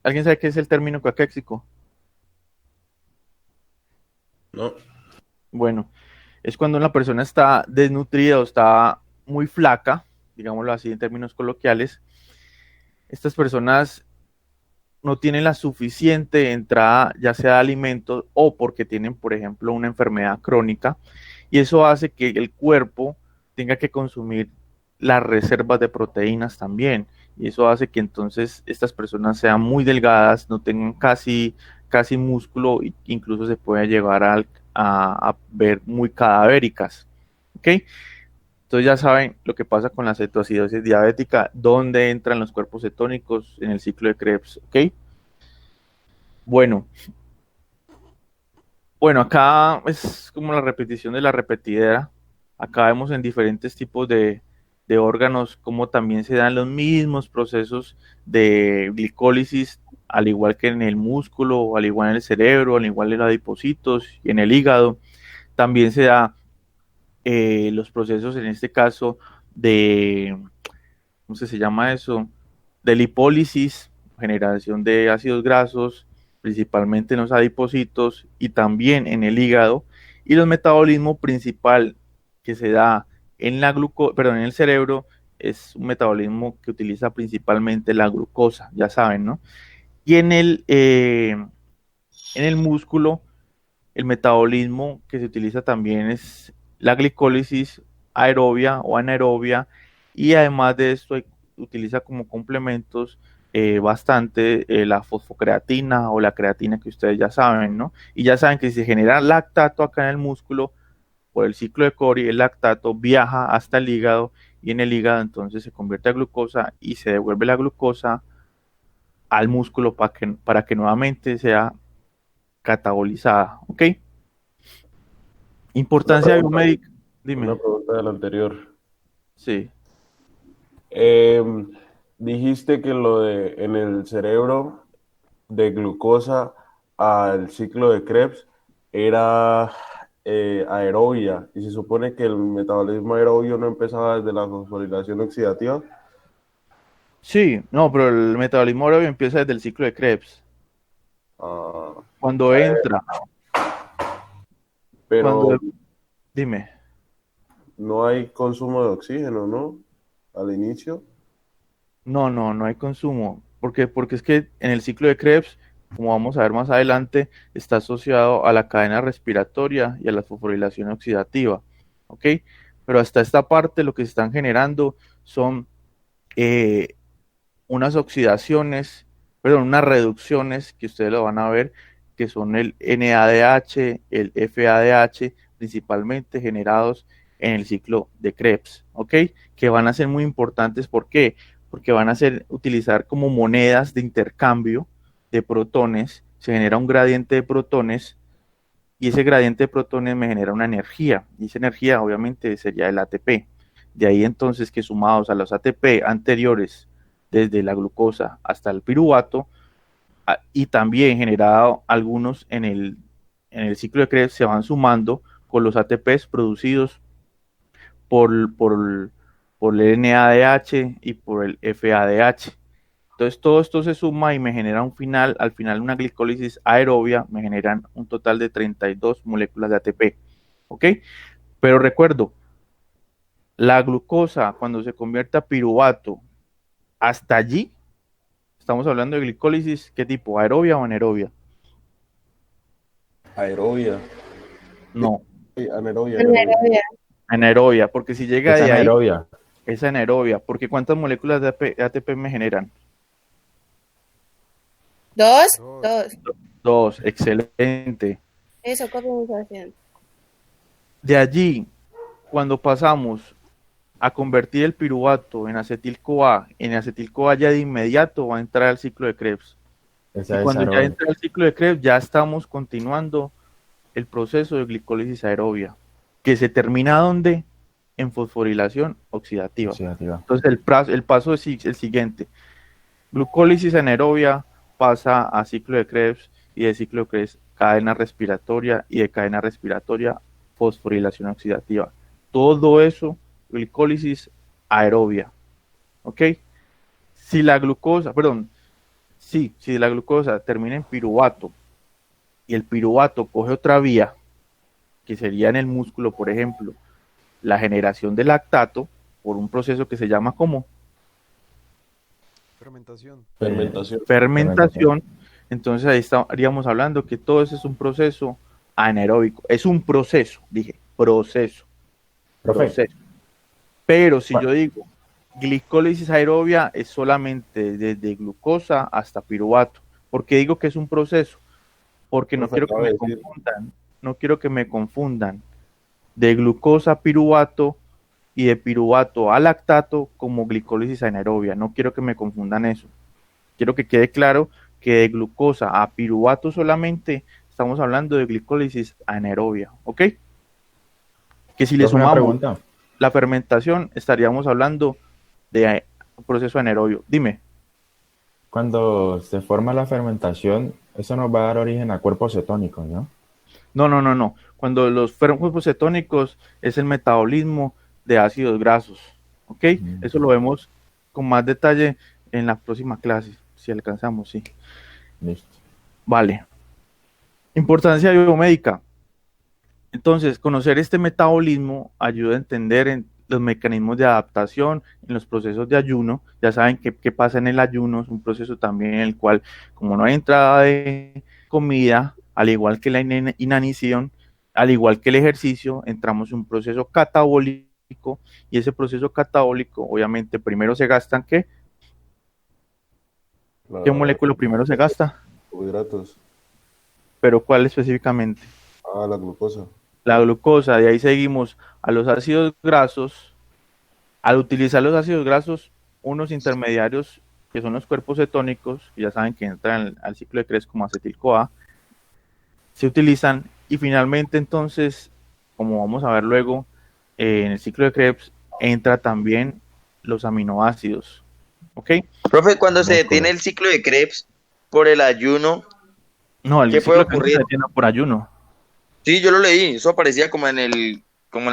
¿alguien sabe qué es el término caquéxico? No. Bueno, es cuando una persona está desnutrida o está muy flaca, digámoslo así en términos coloquiales. Estas personas no tienen la suficiente entrada, ya sea de alimentos o porque tienen, por ejemplo, una enfermedad crónica, y eso hace que el cuerpo tenga que consumir las reservas de proteínas también, y eso hace que entonces estas personas sean muy delgadas, no tengan casi músculo, e incluso se puede llegar a ver muy cadavéricas. ¿Ok? Entonces ya saben lo que pasa con la cetoacidosis diabética, dónde entran los cuerpos cetónicos en el ciclo de Krebs. ¿Ok? Bueno, acá es como la repetición de la repetidera. Acá vemos en diferentes tipos de órganos cómo también se dan los mismos procesos de glicólisis, al igual que en el músculo, al igual en el cerebro, al igual en los adipocitos y en el hígado. También se da los procesos, en este caso, de, ¿cómo se llama eso? De lipólisis, generación de ácidos grasos, principalmente en los adipocitos y también en el hígado. Y el metabolismo principal que se da en en el cerebro es un metabolismo que utiliza principalmente la glucosa, ya saben, ¿no? Y en el músculo, el metabolismo que se utiliza también es la glicólisis aerobia o anaerobia, y además de esto utiliza como complementos bastante la fosfocreatina o la creatina, que ustedes ya saben, ¿no? Y ya saben que si se genera lactato acá en el músculo, por el ciclo de Cori, el lactato viaja hasta el hígado, y en el hígado entonces se convierte a glucosa y se devuelve la glucosa al músculo para que nuevamente sea catabolizada. ¿Ok? Importancia biomédica. Dime. Una pregunta del anterior. Sí. Dijiste que lo de en el cerebro de glucosa al ciclo de Krebs era aerobia, y se supone que el metabolismo aerobio no empezaba desde la fosforilación oxidativa. Sí, no, pero el metabolismo aerobio empieza desde el ciclo de Krebs. Ah, Cuando entra. pero Dime. no hay consumo de oxígeno, ¿no? Al inicio. No hay consumo. Porque es que en el ciclo de Krebs como vamos a ver más adelante, está asociado a la cadena respiratoria y a la fosforilación oxidativa, ¿ok? Pero hasta esta parte lo que se están generando son unas oxidaciones, perdón, unas reducciones que ustedes lo van a ver, que son el NADH, el FADH, principalmente generados en el ciclo de Krebs, ¿ok? Que van a ser muy importantes, ¿por qué? Porque van a utilizar como monedas de intercambio de protones, se genera un gradiente de protones, y ese gradiente de protones me genera una energía, y esa energía obviamente sería el ATP. De ahí entonces que sumados a los ATP anteriores, desde la glucosa hasta el piruvato, y también generado algunos en el ciclo de Krebs, se van sumando con los ATPs producidos por el NADH y por el FADH. Entonces todo esto se suma y me genera al final una glicólisis aerobia, me generan un total de 32 moléculas de ATP, ¿ok? Pero recuerdo, la glucosa cuando se convierte a piruvato, hasta allí, estamos hablando de glicólisis, ¿qué tipo? ¿Aerobia o anaerobia? Aerobia. No. Anaerobia. Anaerobia, porque si llega Es de ahí, anaerobia. es anaerobia, porque ¿cuántas moléculas de ATP me generan? ¿Dos? Dos. Dos. 2, excelente. Eso, condensación. De allí, cuando pasamos a convertir el piruvato en acetil-CoA ya de inmediato va a entrar al ciclo de Krebs. Esa Y es cuando ya aerobia. entra al ciclo de Krebs, ya estamos continuando el proceso de glicólisis aerobia, que se termina ¿dónde? En fosforilación oxidativa. Oxidativa. Entonces el paso es el siguiente: glucólisis anaerobia pasa a ciclo de Krebs, y de ciclo de Krebs cadena respiratoria, y de cadena respiratoria fosforilación oxidativa. Todo eso, glicólisis aerobia, ¿ok? Si la glucosa termina en piruvato y el piruvato coge otra vía, que sería en el músculo, por ejemplo, la generación de lactato por un proceso que se llama como Fermentación. fermentación, entonces ahí estaríamos hablando que todo eso es un proceso anaeróbico, es un proceso, proceso. Pero si yo digo glicólisis aerobia, es solamente desde glucosa hasta piruvato. ¿Por qué digo que es un proceso? Porque no quiero que me confundan de glucosa a piruvato y de piruvato a lactato como glicólisis anaerobia. No quiero que me confundan eso. Quiero que quede claro que de glucosa a piruvato solamente estamos hablando de glicólisis anaerobia, ¿ok? Que si le Profe, una sumamos pregunta. la fermentación, estaríamos hablando de un proceso anaerobio. Dime. Cuando se forma la fermentación, eso nos va a dar origen a cuerpos cetónicos, ¿no? No. Cuando los cuerpos cetónicos es el metabolismo de ácidos grasos, ¿ok? Eso lo vemos con más detalle en la próxima clase, si alcanzamos, sí. Listo. Vale. Importancia biomédica. Entonces, conocer este metabolismo ayuda a entender los mecanismos de adaptación en los procesos de ayuno. Ya saben qué pasa en el ayuno, es un proceso también en el cual, como no hay entrada de comida, al igual que la inanición, al igual que el ejercicio, entramos en un proceso catabólico, y ese proceso catabólico, obviamente, primero se gastan, ¿qué molécula primero se gasta? Carbohidratos. ¿Pero cuál específicamente? La glucosa. La glucosa. De ahí seguimos a los ácidos grasos. Al utilizar los ácidos grasos, unos intermediarios que son los cuerpos cetónicos, que ya saben que entran al ciclo de Krebs como acetil-CoA, se utilizan, y finalmente entonces, como vamos a ver luego, en el ciclo de Krebs entra también los aminoácidos, ¿ok? Profe, cuando se detiene el ciclo de Krebs por el ayuno, No, el ¿qué ciclo puede de Krebs ocurrir? se detiene por ayuno. Sí, yo lo leí, eso aparecía como en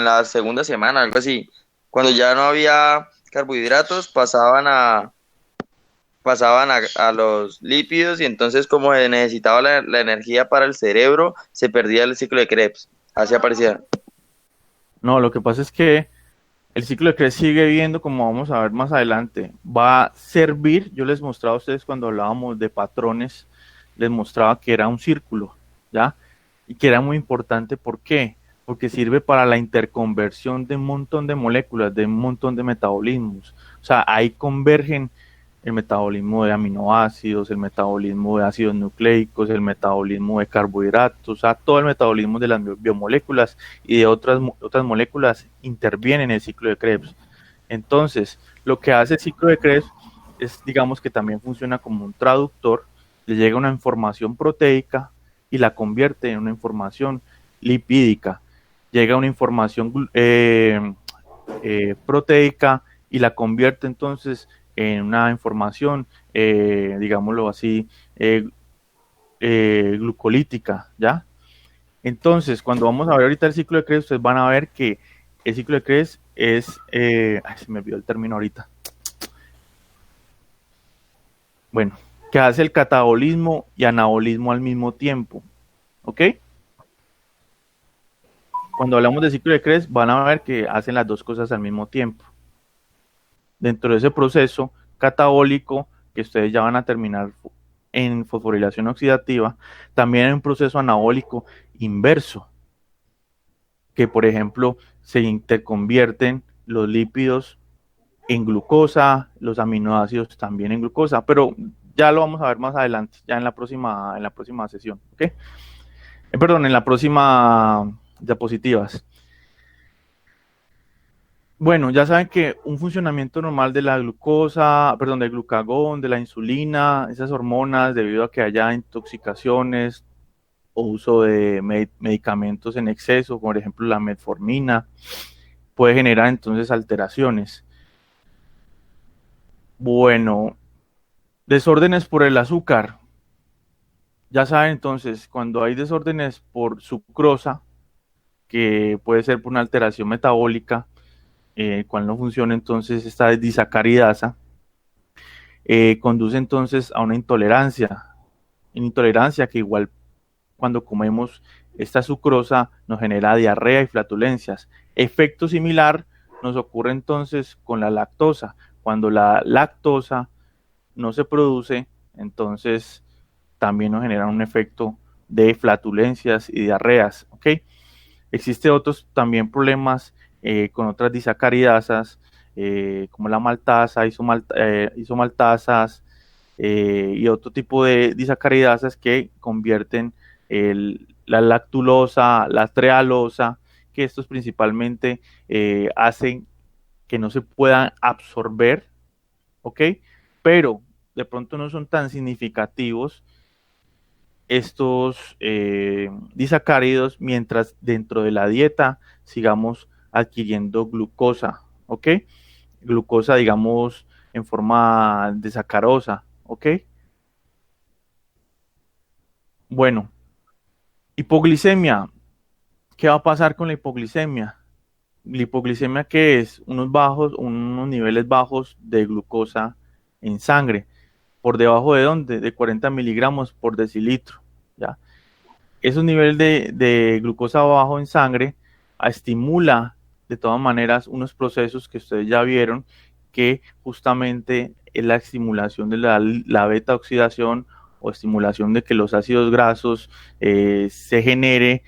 la segunda semana, algo así. Cuando ya no había carbohidratos, pasaban a los lípidos, y entonces como se necesitaba la energía para el cerebro, se perdía el ciclo de Krebs. Así aparecía. No, lo que pasa es que el ciclo de Krebs sigue viendo, como vamos a ver más adelante, va a servir. Yo les mostraba a ustedes cuando hablábamos de patrones les mostraba que era un círculo, ¿ya? Y que era muy importante, ¿por qué? Porque sirve para la interconversión de un montón de moléculas, de un montón de metabolismos. O sea, ahí convergen el metabolismo de aminoácidos, el metabolismo de ácidos nucleicos, el metabolismo de carbohidratos, o sea, todo el metabolismo de las biomoléculas y de otras moléculas interviene en el ciclo de Krebs. Entonces, lo que hace el ciclo de Krebs es, digamos, que también funciona como un traductor, le llega una información proteica y la convierte en una información lipídica. Llega una información proteica y la convierte entonces en una información, digámoslo así, glucolítica, ¿ya? Entonces, cuando vamos a ver ahorita el ciclo de Krebs, ustedes van a ver que el ciclo de Krebs es, se me olvidó el término ahorita. Bueno, que hace el catabolismo y anabolismo al mismo tiempo, ¿ok? Cuando hablamos de ciclo de Krebs, van a ver que hacen las dos cosas al mismo tiempo. Dentro de ese proceso catabólico, que ustedes ya van a terminar en fosforilación oxidativa, también hay un proceso anabólico inverso, que por ejemplo se interconvierten los lípidos en glucosa, los aminoácidos también en glucosa, pero ya lo vamos a ver más adelante, ya en la próxima sesión, ¿ok? Perdón, en la próxima diapositivas. Bueno, ya saben que un funcionamiento normal de la glucosa, perdón, del glucagón, de la insulina, esas hormonas, debido a que haya intoxicaciones o uso de medicamentos en exceso, por ejemplo la metformina, puede generar entonces alteraciones. Bueno, desórdenes por el azúcar. Ya saben entonces, cuando hay desórdenes por sucrosa, que puede ser por una alteración metabólica, cual no funciona entonces esta disacaridasa, conduce entonces a una intolerancia que igual cuando comemos esta sucrosa nos genera diarrea y flatulencias. Efecto similar nos ocurre entonces con la lactosa. Cuando la lactosa no se produce, entonces también nos genera un efecto de flatulencias y diarreas, ¿ok? Existen otros también problemas con otras disacaridasas, como la maltasa, isomaltasas y otro tipo de disacaridasas que convierten la lactulosa, la trealosa, que estos principalmente hacen que no se puedan absorber, ¿ok? Pero de pronto no son tan significativos estos disacáridos mientras dentro de la dieta sigamos adquiriendo glucosa, ¿ok? Glucosa, digamos, en forma de sacarosa, ¿ok? Bueno, hipoglicemia. ¿Qué va a pasar con la hipoglicemia? La hipoglicemia, ¿qué es? Unos niveles bajos de glucosa en sangre. ¿Por debajo de dónde? De 40 miligramos por decilitro, ¿ya? Esos niveles de glucosa bajo en sangre estimula de todas maneras unos procesos que ustedes ya vieron, que justamente es la estimulación de la beta oxidación o estimulación de que los ácidos grasos se genere,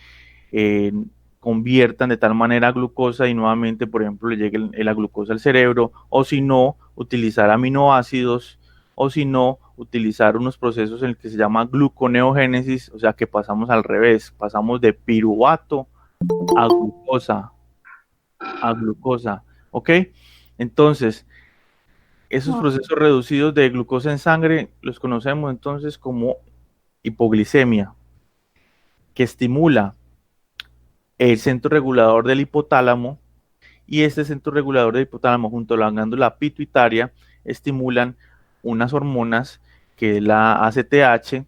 conviertan de tal manera a glucosa y nuevamente, por ejemplo, le llegue la glucosa al cerebro, o si no, utilizar aminoácidos, o si no, utilizar unos procesos en el que se llama gluconeogénesis, o sea que pasamos al revés, pasamos de piruvato a glucosa, ¿ok? Entonces, esos procesos reducidos de glucosa en sangre los conocemos entonces como hipoglicemia, que estimula el centro regulador del hipotálamo, y este centro regulador del hipotálamo junto a la glándula pituitaria estimulan unas hormonas que es la ACTH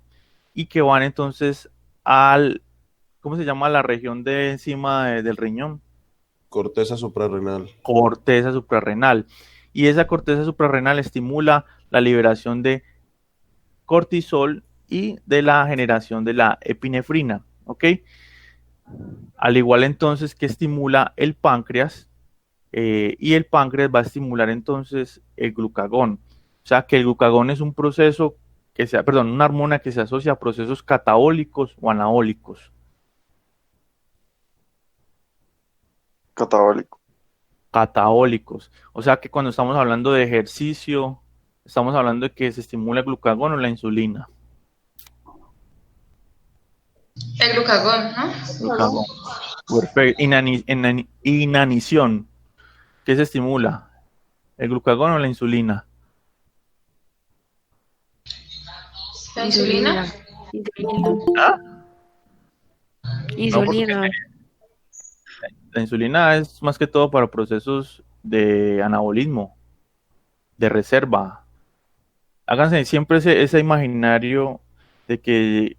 y que van entonces ¿cómo se llama la región de encima del riñón? Corteza suprarrenal. Corteza suprarrenal. Y esa corteza suprarrenal estimula la liberación de cortisol y de la generación de la epinefrina, ¿ok? Al igual entonces que estimula el páncreas, y el páncreas va a estimular entonces el glucagón. O sea que el glucagón es un proceso una hormona que se asocia a procesos catabólicos o anabólicos. Catabólico. Catabólicos. O sea que cuando estamos hablando de ejercicio, estamos hablando de que se estimula el glucagón o la insulina. El glucagón, ¿no? Glucagón. Perfecto. Inanición. ¿Qué se estimula? ¿El glucagón o la insulina? La insulina. Insulina. La insulina es más que todo para procesos de anabolismo, de reserva. Háganse siempre ese imaginario de que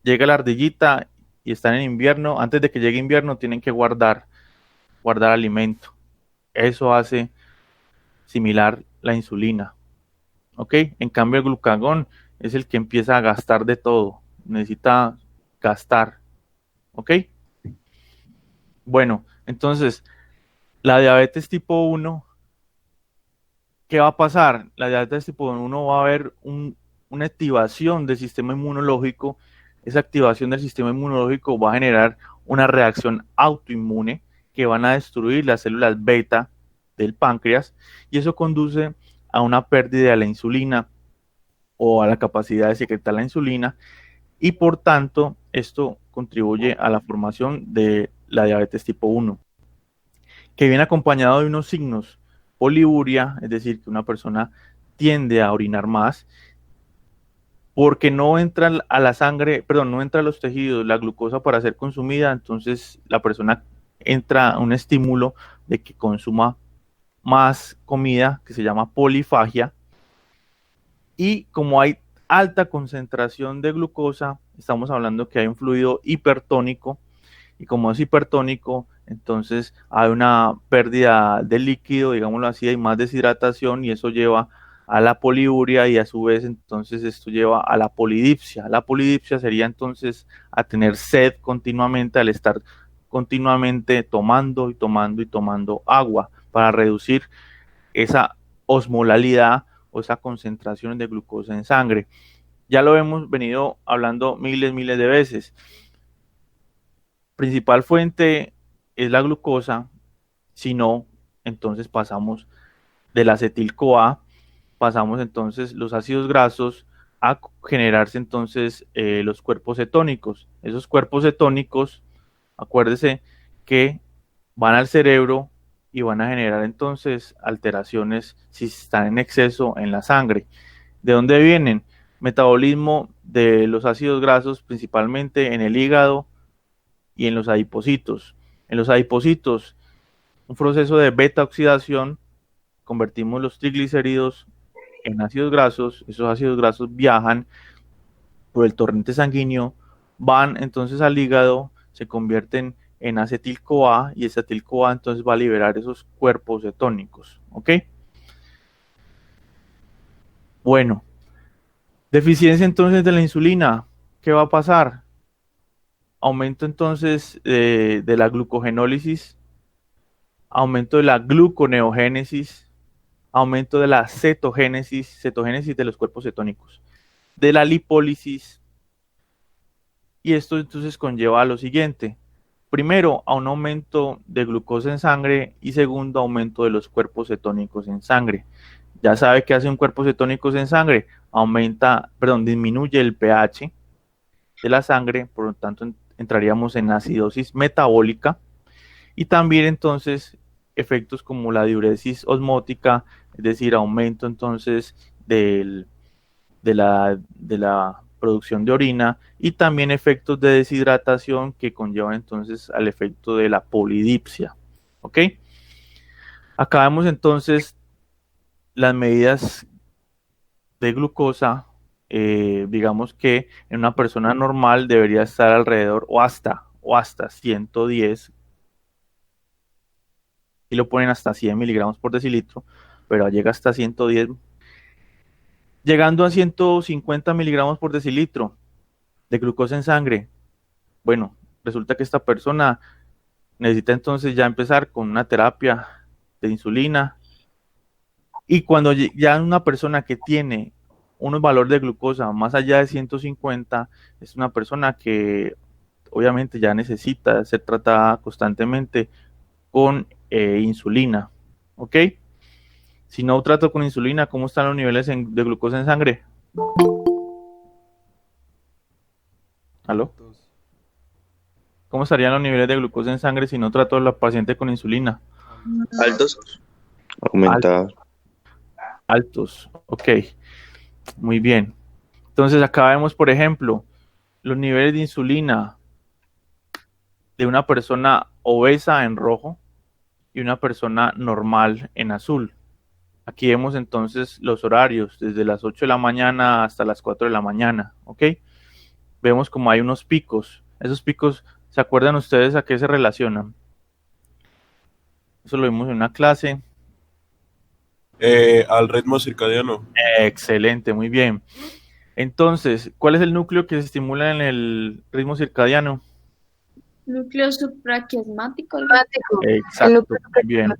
llega la ardillita y están en invierno. Antes de que llegue invierno tienen que guardar alimento. Eso hace similar la insulina. ¿Ok? En cambio el glucagón es el que empieza a gastar de todo. Necesita gastar. ¿Ok? Bueno, entonces, la diabetes tipo 1, ¿qué va a pasar? La diabetes tipo 1 va a haber una activación del sistema inmunológico. Esa activación del sistema inmunológico va a generar una reacción autoinmune que van a destruir las células beta del páncreas y eso conduce a una pérdida de la insulina o a la capacidad de secretar la insulina y por tanto esto contribuye a la formación de la diabetes tipo 1, que viene acompañado de unos signos: poliuria, es decir, que una persona tiende a orinar más, porque no entra a la sangre, perdón, no entra a los tejidos la glucosa para ser consumida, entonces la persona entra a un estímulo de que consuma más comida, que se llama polifagia, y como hay alta concentración de glucosa, estamos hablando que hay un fluido hipertónico, y como es hipertónico, entonces hay una pérdida de líquido, digámoslo así, hay más deshidratación y eso lleva a la poliuria y a su vez entonces esto lleva a la polidipsia. La polidipsia sería entonces a tener sed continuamente al estar continuamente tomando y tomando y tomando agua para reducir esa osmolalidad o esa concentración de glucosa en sangre. Ya lo hemos venido hablando miles de veces. Principal fuente es la glucosa, si no, entonces pasamos del acetil-CoA, pasamos entonces los ácidos grasos a generarse entonces los cuerpos cetónicos. Esos cuerpos cetónicos, acuérdese que van al cerebro y van a generar entonces alteraciones si están en exceso en la sangre. ¿De dónde vienen? Metabolismo de los ácidos grasos principalmente en el hígado y en los adipocitos. En los adipocitos, un proceso de beta oxidación, convertimos los triglicéridos en ácidos grasos, esos ácidos grasos viajan por el torrente sanguíneo, van entonces al hígado, se convierten en acetil-CoA y ese acetil-CoA entonces va a liberar esos cuerpos cetónicos, ¿ok? Bueno, deficiencia entonces de la insulina, ¿qué va a pasar? Aumento entonces de la glucogenólisis, aumento de la gluconeogénesis, aumento de la cetogénesis de los cuerpos cetónicos, de la lipólisis, y esto entonces conlleva a lo siguiente: primero, a un aumento de glucosa en sangre y segundo, aumento de los cuerpos cetónicos en sangre. Ya sabe que hace un cuerpo cetónico en sangre, disminuye el pH de la sangre, por lo tanto entraríamos en acidosis metabólica y también entonces efectos como la diuresis osmótica, es decir, aumento entonces de la producción de orina y también efectos de deshidratación que conllevan entonces al efecto de la polidipsia. ¿Ok? Acá vemos entonces las medidas de glucosa. Digamos que en una persona normal debería estar alrededor o hasta 110, y lo ponen hasta 100 miligramos por decilitro, pero llega hasta 110, llegando a 150 miligramos por decilitro de glucosa en sangre. Bueno, resulta que esta persona necesita entonces ya empezar con una terapia de insulina, y cuando ya una persona que tiene un valor de glucosa más allá de 150, es una persona que obviamente ya necesita ser tratada constantemente con insulina, ¿ok? Si no trato con insulina, ¿cómo están los niveles de glucosa en sangre? ¿Aló? Dos. ¿Cómo estarían los niveles de glucosa en sangre si no trato a la paciente con insulina? Altos. Aumentado. Altos, ok, muy bien. Entonces acá vemos, por ejemplo, los niveles de insulina de una persona obesa en rojo y una persona normal en azul. Aquí vemos entonces los horarios, desde las 8 de la mañana hasta las 4 de la mañana, ¿ok? Vemos como hay unos picos. Esos picos, ¿se acuerdan ustedes a qué se relacionan? Eso lo vimos en una clase. Al ritmo circadiano. Excelente, muy bien. Entonces, ¿cuál es el núcleo que se estimula en el ritmo circadiano? Núcleo supraquiasmático. Exacto, muy bien.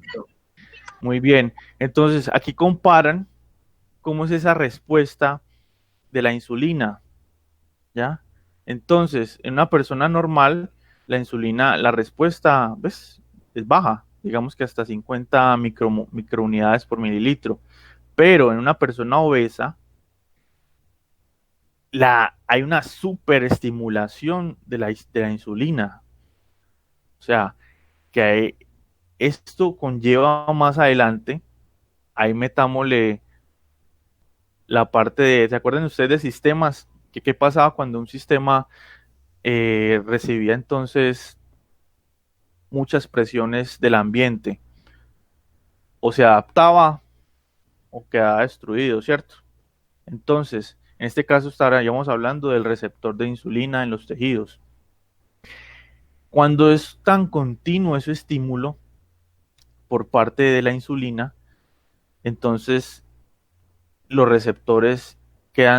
Muy bien. Entonces, aquí comparan cómo es esa respuesta de la insulina, ¿ya? Entonces, en una persona normal, la insulina, la respuesta, ¿ves? Es baja, digamos que hasta 50 microunidades por mililitro. Pero en una persona obesa, hay una superestimulación de la insulina. O sea, que esto conlleva más adelante, ahí metámosle la parte de, ¿se acuerdan ustedes de sistemas? ¿Qué pasaba cuando un sistema recibía entonces muchas presiones del ambiente? O se adaptaba o quedaba destruido, ¿cierto? Entonces, en este caso estaríamos hablando del receptor de insulina en los tejidos. Cuando es tan continuo ese estímulo por parte de la insulina, entonces los receptores quedan